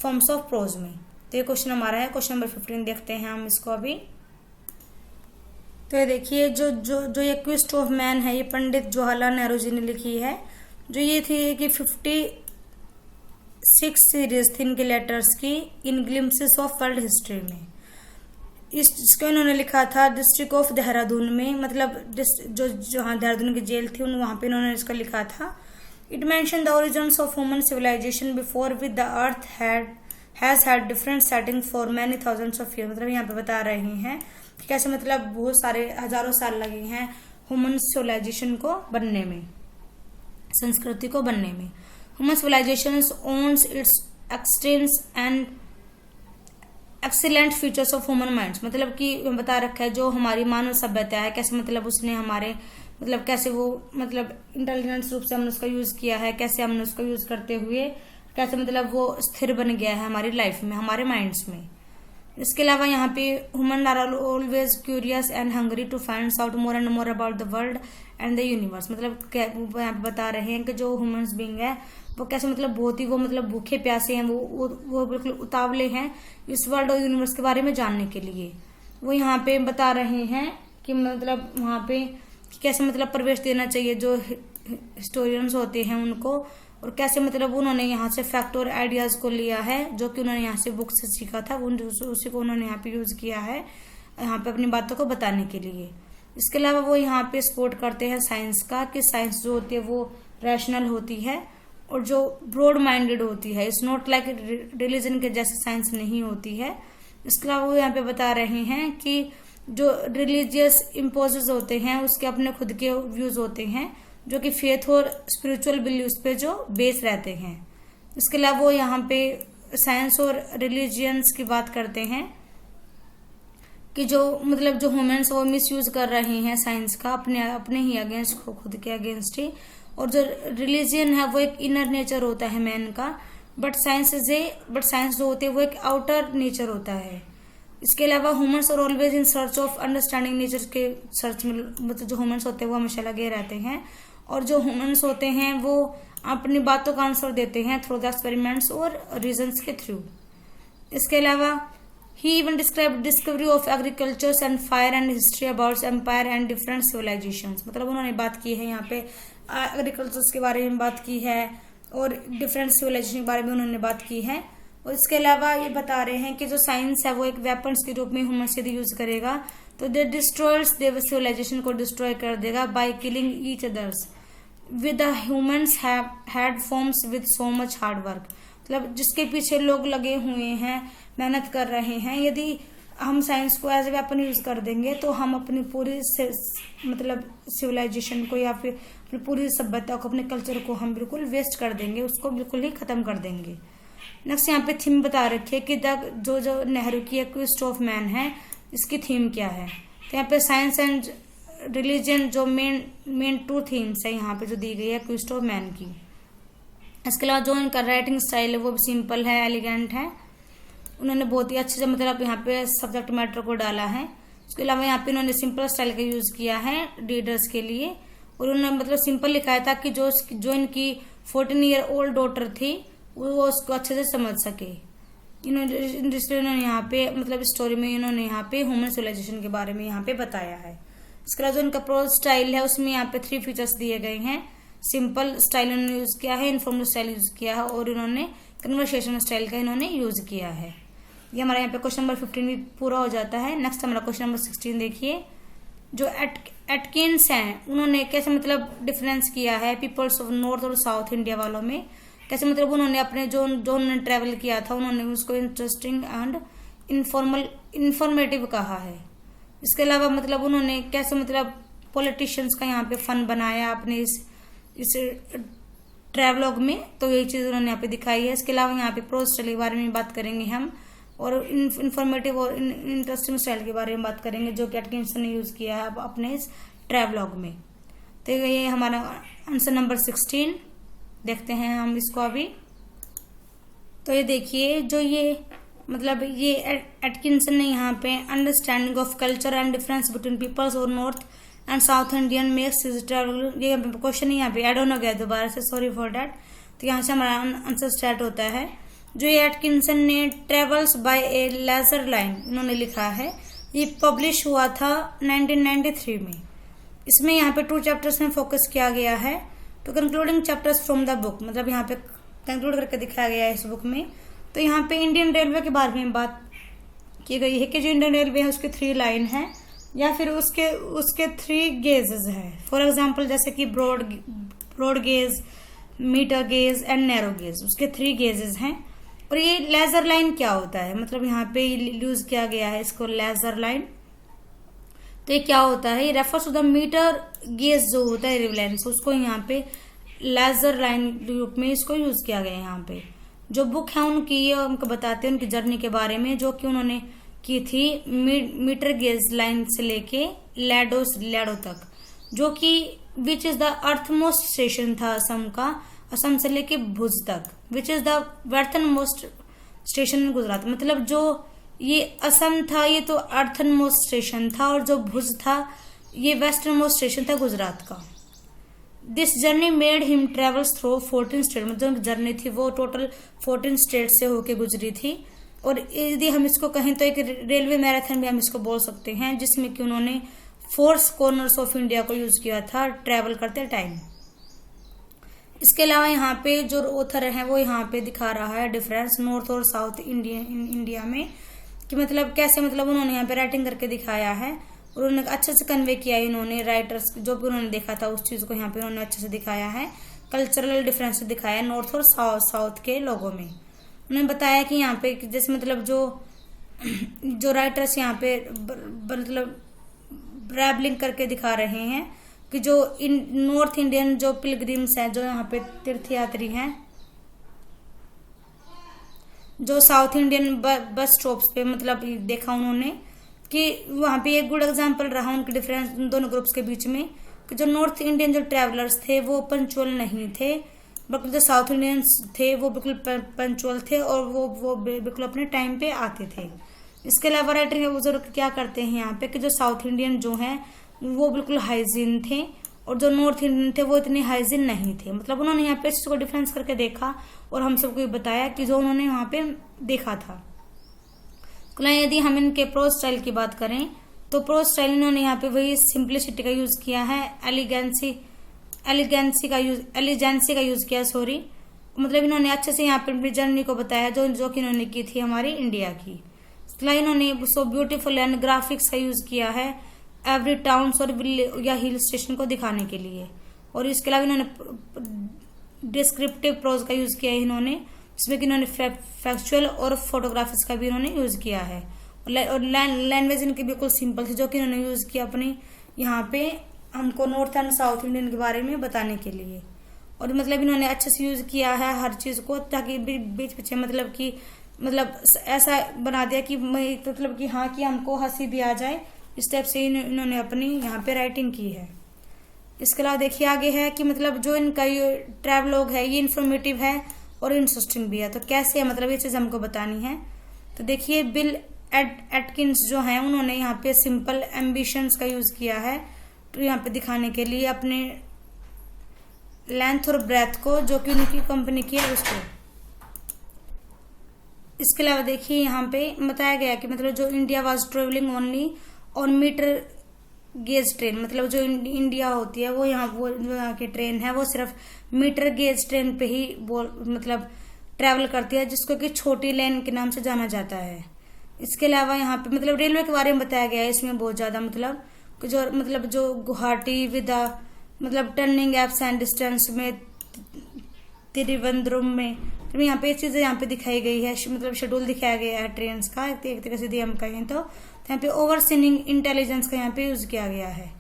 फॉर्म्स ऑफ प्रोज में। तो ये क्वेश्चन हमारा है क्वेश्चन नंबर 15, देखते हैं हम इसको अभी। तो ये देखिए जो ये क्विस्ट ऑफ मैन है ये पंडित जवाहरलाल नेहरू जी ने लिखी है। जो ये थी कि 56 सीरीज थी इनके लेटर्स की इन ग्लिम्पसेस ऑफ वर्ल्ड हिस्ट्री में। इसको इन्होंने लिखा था डिस्ट्रिक्ट ऑफ देहरादून में, मतलब जो जहाँ देहरादून की जेल थी वहां पे इन्होंने इसको लिखा था। It mention the origins of human civilisation before with the earth has had different setting for many thousands of year. मतलब यहाँ पे बता रहे हैं कि कैसे मतलब बहुत सारे हजारों साल लगे हैं ह्यूमन सिविलाइजेशन को बनने में, संस्कृति को बनने में। Human civilisation owns its existence and excellent features of human minds. मतलब कि बता रखा है जो हमारी मानव सभ्यता है कैसे मतलब उसने हमारे मतलब कैसे वो मतलब इंटेलिजेंस रूप से हमने उसका यूज किया है, कैसे हमने उसको यूज करते हुए कैसे मतलब वो स्थिर बन गया है हमारी लाइफ में, हमारे माइंड्स में। इसके अलावा यहाँ पे human are always curious and hungry to find out more and more about the world and the universe. मतलब यहाँ पे बता रहे हैं कि जो ह्यूमंस बीइंग है वो कैसे मतलब बहुत ही वो मतलब भूखे प्यासे हैं, वो बिल्कुल उतावले हैं इस वर्ल्ड और यूनिवर्स के बारे में जानने के लिए। वो यहाँ पे बता रहे हैं कि मतलब वहाँ पे कैसे मतलब प्रवेश देना चाहिए जो हिस्टोरियंस होते हैं उनको, और कैसे मतलब उन्होंने यहाँ से फैक्ट और आइडियाज को लिया है जो कि उन्होंने यहाँ से बुक से सीखा था, उसी को उन्होंने यहाँ पे यूज किया है यहाँ पे अपनी बातों को बताने के लिए। इसके अलावा वो यहाँ पे सपोर्ट करते हैं साइंस का, कि साइंस जो होती है वो रैशनल होती है और जो ब्रॉड माइंडेड होती है, इट्स नॉट लाइक रिलीजन के जैसे साइंस नहीं होती है। इसके अलावा वो यहाँ पे बता रहे हैं कि जो रिलीजियस इम्पोजेस होते हैं उसके अपने खुद के व्यूज होते हैं जो कि फेथ और स्पिरिचुअल बिलीव्स पे जो बेस रहते हैं। इसके अलावा वो यहाँ पे साइंस और रिलीजियंस की बात करते हैं कि जो मतलब जो ह्यूमंस वो मिसयूज कर रहे हैं साइंस का अपने ही अगेंस्ट, खुद के अगेंस्ट ही। और जो रिलीजियन है वो एक इनर नेचर होता है मैन का, बट साइंस जो होते हैं वो एक आउटर नेचर होता है। इसके अलावा humans are always in search of understanding nature के सर्च में, मतलब जो ह्यूमंस होते हैं वो हमेशा लगे रहते हैं। और जो ह्यूमंस होते हैं वो अपनी बातों का आंसर देते हैं थ्रू द एक्सपेरिमेंट्स और रीजंस के थ्रू। इसके अलावा he even describe discovery of agriculture and fire and history about empire and different civilisations. मतलब उन्होंने बात की है यहाँ पे एग्रीकल्चर के बारे में बात की है और डिफरेंट सिविलाइजेशन के बारे में उन्होंने बात की है। और इसके अलावा ये बता रहे हैं कि जो साइंस है वो एक वेपन्स के रूप में ह्यूमंस यदि यूज करेगा तो दे डिस्ट्रॉयर्स देव सिविलाइजेशन को डिस्ट्रॉय कर देगा by killing each others with the humans had forms with so much hard work. मतलब जिसके पीछे लोग लगे हुए हैं, मेहनत कर रहे हैं, यदि हम साइंस को एज ए वेपन यूज कर देंगे तो हम अपनी पूरी मतलब सिविलाइजेशन को या फिर अपनी पूरी सभ्यता को, अपने कल्चर को हम बिल्कुल वेस्ट कर देंगे, उसको बिल्कुल ही खत्म कर देंगे। नेक्स्ट यहाँ पे थीम बता रखी है कि जो नेहरू की क्वेस्ट ऑफ मैन है इसकी थीम क्या है। तो यहाँ पे साइंस एंड रिलीजन जो मेन 2 थीम्स है यहाँ पे जो दी गई है क्वेस्ट ऑफ मैन की। इसके अलावा जो इनका राइटिंग स्टाइल है वो भी सिंपल है, एलिगेंट है। उन्होंने बहुत ही अच्छे से मतलब यहाँ पे सब्जेक्ट मैटर को डाला है। उसके अलावा यहाँ पे उन्होंने सिंपल स्टाइल का यूज किया है रीडर्स के लिए और उन्होंने मतलब सिंपल लिखा है ताकि जो इनकी 14 ईयर ओल्ड डॉटर थी वो उसको अच्छे से समझ सके। इन्होंने यहाँ पे मतलब स्टोरी में इन्होंने यहाँ पे ह्यूमन सिविलाइजेशन के बारे में यहाँ पे बताया है। इसके अलावा जो इनका प्रोज स्टाइल है उसमें यहाँ पे 3 फीचर्स दिए गए हैं। सिंपल स्टाइल उन्होंने यूज किया है, इनफॉर्मल स्टाइल यूज किया है और इन्होंने कन्वर्सेशन स्टाइल का इन्होंने यूज किया है। ये हमारा यहाँ पे क्वेश्चन नंबर 15 भी पूरा हो जाता है। नेक्स्ट हमारा क्वेश्चन नंबर 16 देखिए। जो एटकिंस हैं उन्होंने कैसे मतलब डिफरेंस किया है पीपल्स ऑफ नॉर्थ और साउथ इंडिया वालों में, कैसे मतलब उन्होंने अपने जो उन्होंने ट्रेवल किया था उन्होंने उसको इंटरेस्टिंग एंड इंफॉर्मेटिव कहा है। इसके अलावा मतलब उन्होंने कैसे मतलब पॉलिटिशियंस का यहाँ पे फन बनाया अपने इस ट्रेवलॉग में, तो यही चीज उन्होंने यहाँ पे दिखाई है। इसके अलावा यहाँ पे प्रोज स्टाइल के बारे में बात करेंगे हम और इंफॉर्मेटिव और इंटरेस्टिंग स्टाइल के बारे में बात करेंगे जो कि एटकिंसन ने यूज किया है अपने इस ट्रेवलॉग में। तो ये हमारा आंसर नंबर 16। देखते हैं हम इसको अभी। तो ये देखिए जो ये मतलब ये एटकिंसन ने यहाँ पे understanding of culture and difference between peoples और north and south Indian makes his travel, ये क्वेश्चन यहाँ पे ऐड ऑन हो गया दोबारा से, सॉरी फॉर डैट। तो यहाँ से हमारा आंसर स्टार्ट होता है। जो ये एटकिंसन ने ट्रेवल्स बाय ए लेजर लाइन इन्होंने लिखा है, ये पब्लिश हुआ था 1993 में। इसमें यहाँ पे 2 चैप्टर्स में फोकस किया गया है। तो concluding chapters from the book, मतलब यहाँ पे कंक्लूड करके दिखाया गया है इस बुक में। तो यहाँ पे इंडियन रेलवे के बारे में बात की गई है कि जो इंडियन रेलवे है उसके 3 लाइन है या फिर उसके 3 गेजेस है। फॉर एग्जाम्पल जैसे कि broad gauge, metre gauge and narrow gauge, उसके 3 गेजेस हैं। और ये लेजर लाइन क्या होता है, मतलब यहाँ पे यूज किया गया है इसको लेजर लाइन। तो ये क्या होता है, ये refers to the metre gauge जो होता है वेवलेंथ, उसको यहाँ पे लेजर लाइन रूप में इसको यूज किया गया है। यहाँ पे जो बुक है उनकी ये उनको बताते हैं उनकी जर्नी के बारे में जो कि उन्होंने की थी मीटर गेज लाइन से लेके लैडो तक, जो कि which is the earth most station था असम का, असम से लेके भुज तक, which is the western most station in Gujarat. मतलब जो ये असम था ये तो अर्थन मोस्ट स्टेशन था और जो भुज था ये वेस्टर्न मोस्ट स्टेशन था गुजरात का। This journey made him travels through 14 state, मतलब जर्नी थी वो टोटल 14 स्टेट से होके गुजरी थी। और यदि हम इसको कहें तो एक रेलवे मैराथन भी हम इसको बोल सकते हैं, जिसमें कि उन्होंने 4 कॉर्नर्स ऑफ इंडिया को यूज किया था ट्रेवल करते टाइम। इसके अलावा यहाँ पे जो ऑथर है वो यहाँ पे दिखा रहा है डिफरेंस नॉर्थ और साउथ इंडिया में, कि मतलब कैसे मतलब उन्होंने यहाँ पे राइटिंग करके दिखाया है और उन्होंने अच्छे से कन्वे किया है। इन्होंने राइटर्स जो भी उन्होंने देखा था उस चीज को यहाँ पे उन्होंने अच्छे से दिखाया है, कल्चरल डिफरेंस दिखाया है नॉर्थ और साउथ के लोगों में। उन्होंने बताया कि यहाँ पे जैसे मतलब जो जो राइटर्स यहाँ पे मतलब रैबलिंग करके दिखा रहे हैं कि जो नॉर्थ इंडियन जो पिलग्रिम्स हैं, जो यहाँ पे तीर्थयात्री हैं, जो साउथ इंडियन बस स्टॉप्स पे मतलब देखा उन्होंने कि वहां पे एक गुड एग्जांपल रहा उनके डिफरेंस दोनों ग्रुप्स के बीच में कि जो नॉर्थ इंडियन जो ट्रैवलर्स थे वो पंचुअल नहीं थे, बल्कि जो साउथ इंडियंस थे वो बिल्कुल पंचुअल थे और वो बिल्कुल अपने टाइम पे आते थे। इसके अलावा राइटर के बुजुर्ग क्या करते हैं यहाँ पे कि जो साउथ इंडियन जो हैं वो बिल्कुल हाइजीन थे और जो नॉर्थ इंडियन थे वो इतने हाइजीन नहीं थे। मतलब उन्होंने यहाँ पे इस चीज को डिफरेंस करके देखा और हम सबको बताया कि जो उन्होंने वहां पे देखा था। यदि हम इनके प्रोज स्टाइल की बात करें तो प्रोज स्टाइल इन्होंने यहाँ पे वही सिंप्लिसिटी का यूज किया है, एलिगेंसी का यूज किया, सॉरी। मतलब इन्होंने अच्छे से यहाँ पे अपनी जर्नी को बताया जो कि इन्होंने की थी हमारी इंडिया की। इन्होंने सो ब्यूटीफुल एंड ग्राफिक्स का यूज किया है एवरी टाउन्स और या हिल स्टेशन को दिखाने के लिए। और इसके अलावा इन्होंने डिस्क्रिप्टिव प्रोज का यूज किया है इन्होंने, जिसमें कि इन्होंने फैक्चुअल और फोटोग्राफिक्स का भी इन्होंने यूज किया है। और लैंग्वेज इनकी बिल्कुल सिंपल थी जो कि इन्होंने यूज किया अपनी यहाँ पे हमको नॉर्थ एंड साउथ इंडियन के बारे में बताने के लिए। और मतलब इन्होंने अच्छे से यूज किया है हर चीज को, ताकि बीच पीछे मतलब ऐसा बना दिया कि मतलब कि हाँ कि हमको हंसी भी आ जाए, इस टाइप से इन्होंने अपनी यहाँ पे राइटिंग की है। इसके अलावा देखिए आगे है कि मतलब जो इनका ये ट्रैवलॉग है ये इन्फॉर्मेटिव है और इंटरेस्टिंग भी है। तो कैसे है, मतलब ये चीज हमको बतानी है। तो देखिए बिल एटकिंस जो है उन्होंने यहाँ पे सिंपल एम्बिशंस का यूज किया है तो यहाँ पे दिखाने के लिए अपने लेंथ और ब्रेथ को, जो कि उनकी कंपनी की है उसको। इसके अलावा देखिए यहाँ पे बताया गया कि मतलब जो India was travelling only on metre gauge train, मतलब जो इंडिया होती है वो जो यहाँ की ट्रेन है वो सिर्फ मीटर गेज ट्रेन पे ही मतलब ट्रेवल करती है, जिसको कि छोटी लेन के नाम से जाना जाता है। इसके अलावा यहाँ पे मतलब रेलवे के बारे में बताया गया है इसमें बहुत ज्यादा, मतलब जो गुवाहाटी विदा मतलब टर्निंग एप्स एंड डिस्टेंस में तिरुवनंतपुरम में यहाँ पे चीजें यहाँ पे दिखाई गई है, मतलब शेड्यूल दिखाया गया है ट्रेन का एक तरीके से हम कहें तो यहाँ पे ओवरसीइंग इंटेलिजेंस का यहाँ पे यूज किया गया है।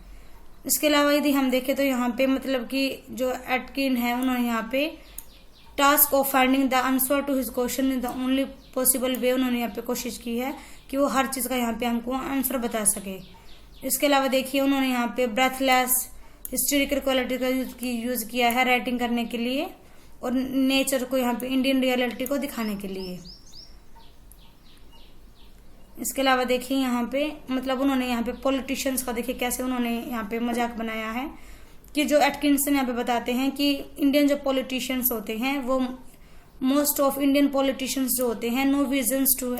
इसके अलावा यदि हम देखें तो यहाँ पे मतलब कि जो एटकिन है उन्होंने यहाँ पे task of finding the answer to his question in the only possible way, उन्होंने यहाँ पे कोशिश की है कि वो हर चीज का यहाँ पे हमको आंसर बता सके। इसके अलावा देखिए उन्होंने यहाँ पे ब्रेथलेस हिस्टोरिकल क्वालिटी का यूज किया है राइटिंग करने के लिए और नेचर को यहाँ पे इंडियन रियलिटी को दिखाने के लिए। इसके अलावा देखिए यहाँ पे मतलब उन्होंने यहाँ पे पॉलिटिशियंस का देखिए कैसे उन्होंने यहाँ पे मजाक बनाया है कि जो एटकिंसन यहाँ पे बताते हैं कि इंडियन जो पॉलिटिशियंस होते हैं वो मोस्ट ऑफ इंडियन पॉलिटिशियंस जो होते हैं no visions to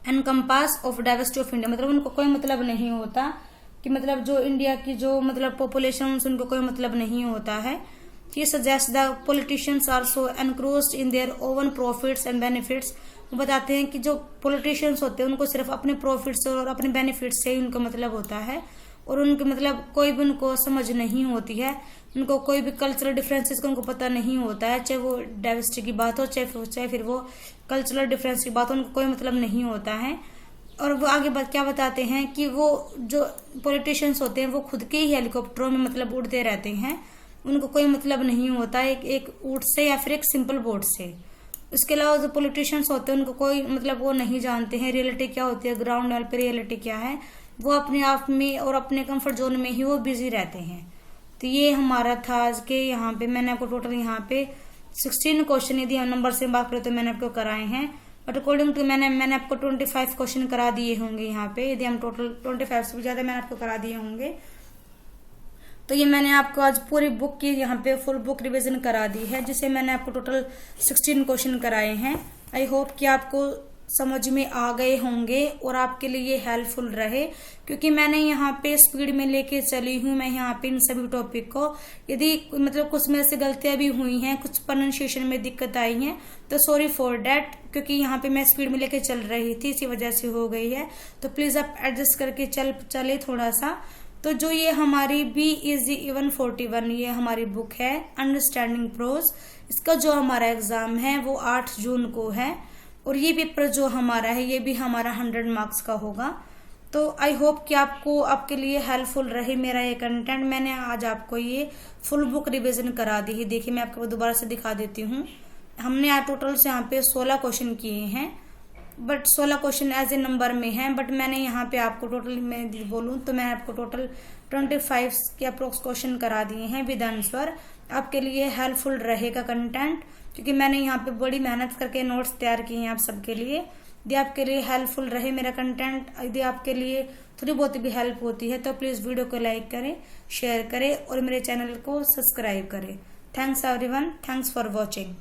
encompass of diversity of India, मतलब उनको कोई मतलब नहीं होता कि मतलब जो इंडिया की जो मतलब पॉपुलेशन उनको कोई मतलब नहीं होता है। He suggests the politicians are so engrossed in their own profits and benefits, वो बताते हैं कि जो पॉलिटिशियंस होते हैं उनको सिर्फ अपने प्रॉफिट्स और अपने बेनिफिट्स से ही उनको मतलब होता है और उनके मतलब कोई भी उनको समझ नहीं होती है, उनको कोई भी कल्चरल डिफरेंसेस का उनको पता नहीं होता है, चाहे वो डाइवर्सिटी की बात हो चाहे फिर वो कल्चरल डिफरेंस की बात हो, उनको कोई मतलब नहीं होता है। और वो आगे क्या बताते हैं कि वो जो पॉलिटिशियंस होते हैं वो खुद के ही हेलीकॉप्टरों में मतलब उड़ते रहते हैं, उनको कोई मतलब नहीं होता एक ऊँट से या फिर एक सिंपल बोट से। इसके अलावा जो पॉलिटिशियंस होते हैं उनको कोई मतलब वो नहीं जानते हैं रियलिटी क्या होती है, ग्राउंड लेवल पे रियलिटी क्या है, वो अपने आप में और अपने कंफर्ट जोन में ही वो बिजी रहते हैं। तो ये हमारा था आज के यहाँ पे मैंने आपको टोटल यहाँ पे 16 क्वेश्चन यदि हम नंबर से बात करें तो मैंने आपको कराए हैं, बट अकॉर्डिंग टू मैंने आपको 25 क्वेश्चन करा दिए होंगे यहाँ पे, यदि हम टोटल 25 से भी ज्यादा मैंने आपको करा दिए होंगे। तो ये मैंने आपको आज पूरी बुक की यहाँ पे फुल बुक रिवीजन करा दी है, जिसे मैंने आपको टोटल 16 क्वेश्चन कराए हैं। आई होप कि आपको समझ में आ गए होंगे और आपके लिए ये हेल्पफुल रहे, क्योंकि मैंने यहाँ पे स्पीड में लेके चली हूँ मैं यहाँ पे इन सभी टॉपिक को। यदि मतलब कुछ में से गलतियां भी हुई हैं, कुछ प्रोनाउंसिएशन में दिक्कत आई है तो सॉरी फॉर दैट, क्योंकि यहाँ पे मैं स्पीड में लेके चल रही थी इसी वजह से हो गई है। तो प्लीज आप एडजस्ट करके चले थोड़ा सा। तो जो ये हमारी BEasy-41 ये हमारी बुक है अंडरस्टैंडिंग प्रोज, इसका जो हमारा एग्जाम है वो 8 जून को है। और ये पेपर जो हमारा है ये भी हमारा 100 मार्क्स का होगा। तो आई होप कि आपको आपके लिए हेल्पफुल रहे मेरा ये कंटेंट। मैंने आज आपको ये फुल बुक रिवीजन करा दी है। देखिए मैं आपको दोबारा से दिखा देती हूँ। हमने आज टोटल से यहाँ पे 16 क्वेश्चन किए हैं, but 16 question as a number में हैं, बट मैंने यहाँ पे आपको टोटल मैं बोलूँ तो मैं आपको टोटल 25 के अप्रोक्स क्वेश्चन करा दिए हैं विद आंसर। आपके लिए हेल्पफुल रहेगा कंटेंट, क्योंकि मैंने यहाँ पे बड़ी मेहनत करके नोट्स तैयार किए हैं आप सबके लिए। यदि आपके लिए हेल्पफुल रहे मेरा कंटेंट, यदि आपके लिए थोड़ी बहुत भी हेल्प होती है तो प्लीज वीडियो को लाइक करें, शेयर करें और मेरे चैनल को सब्सक्राइब करें। Thanks everyone, thanks for watching.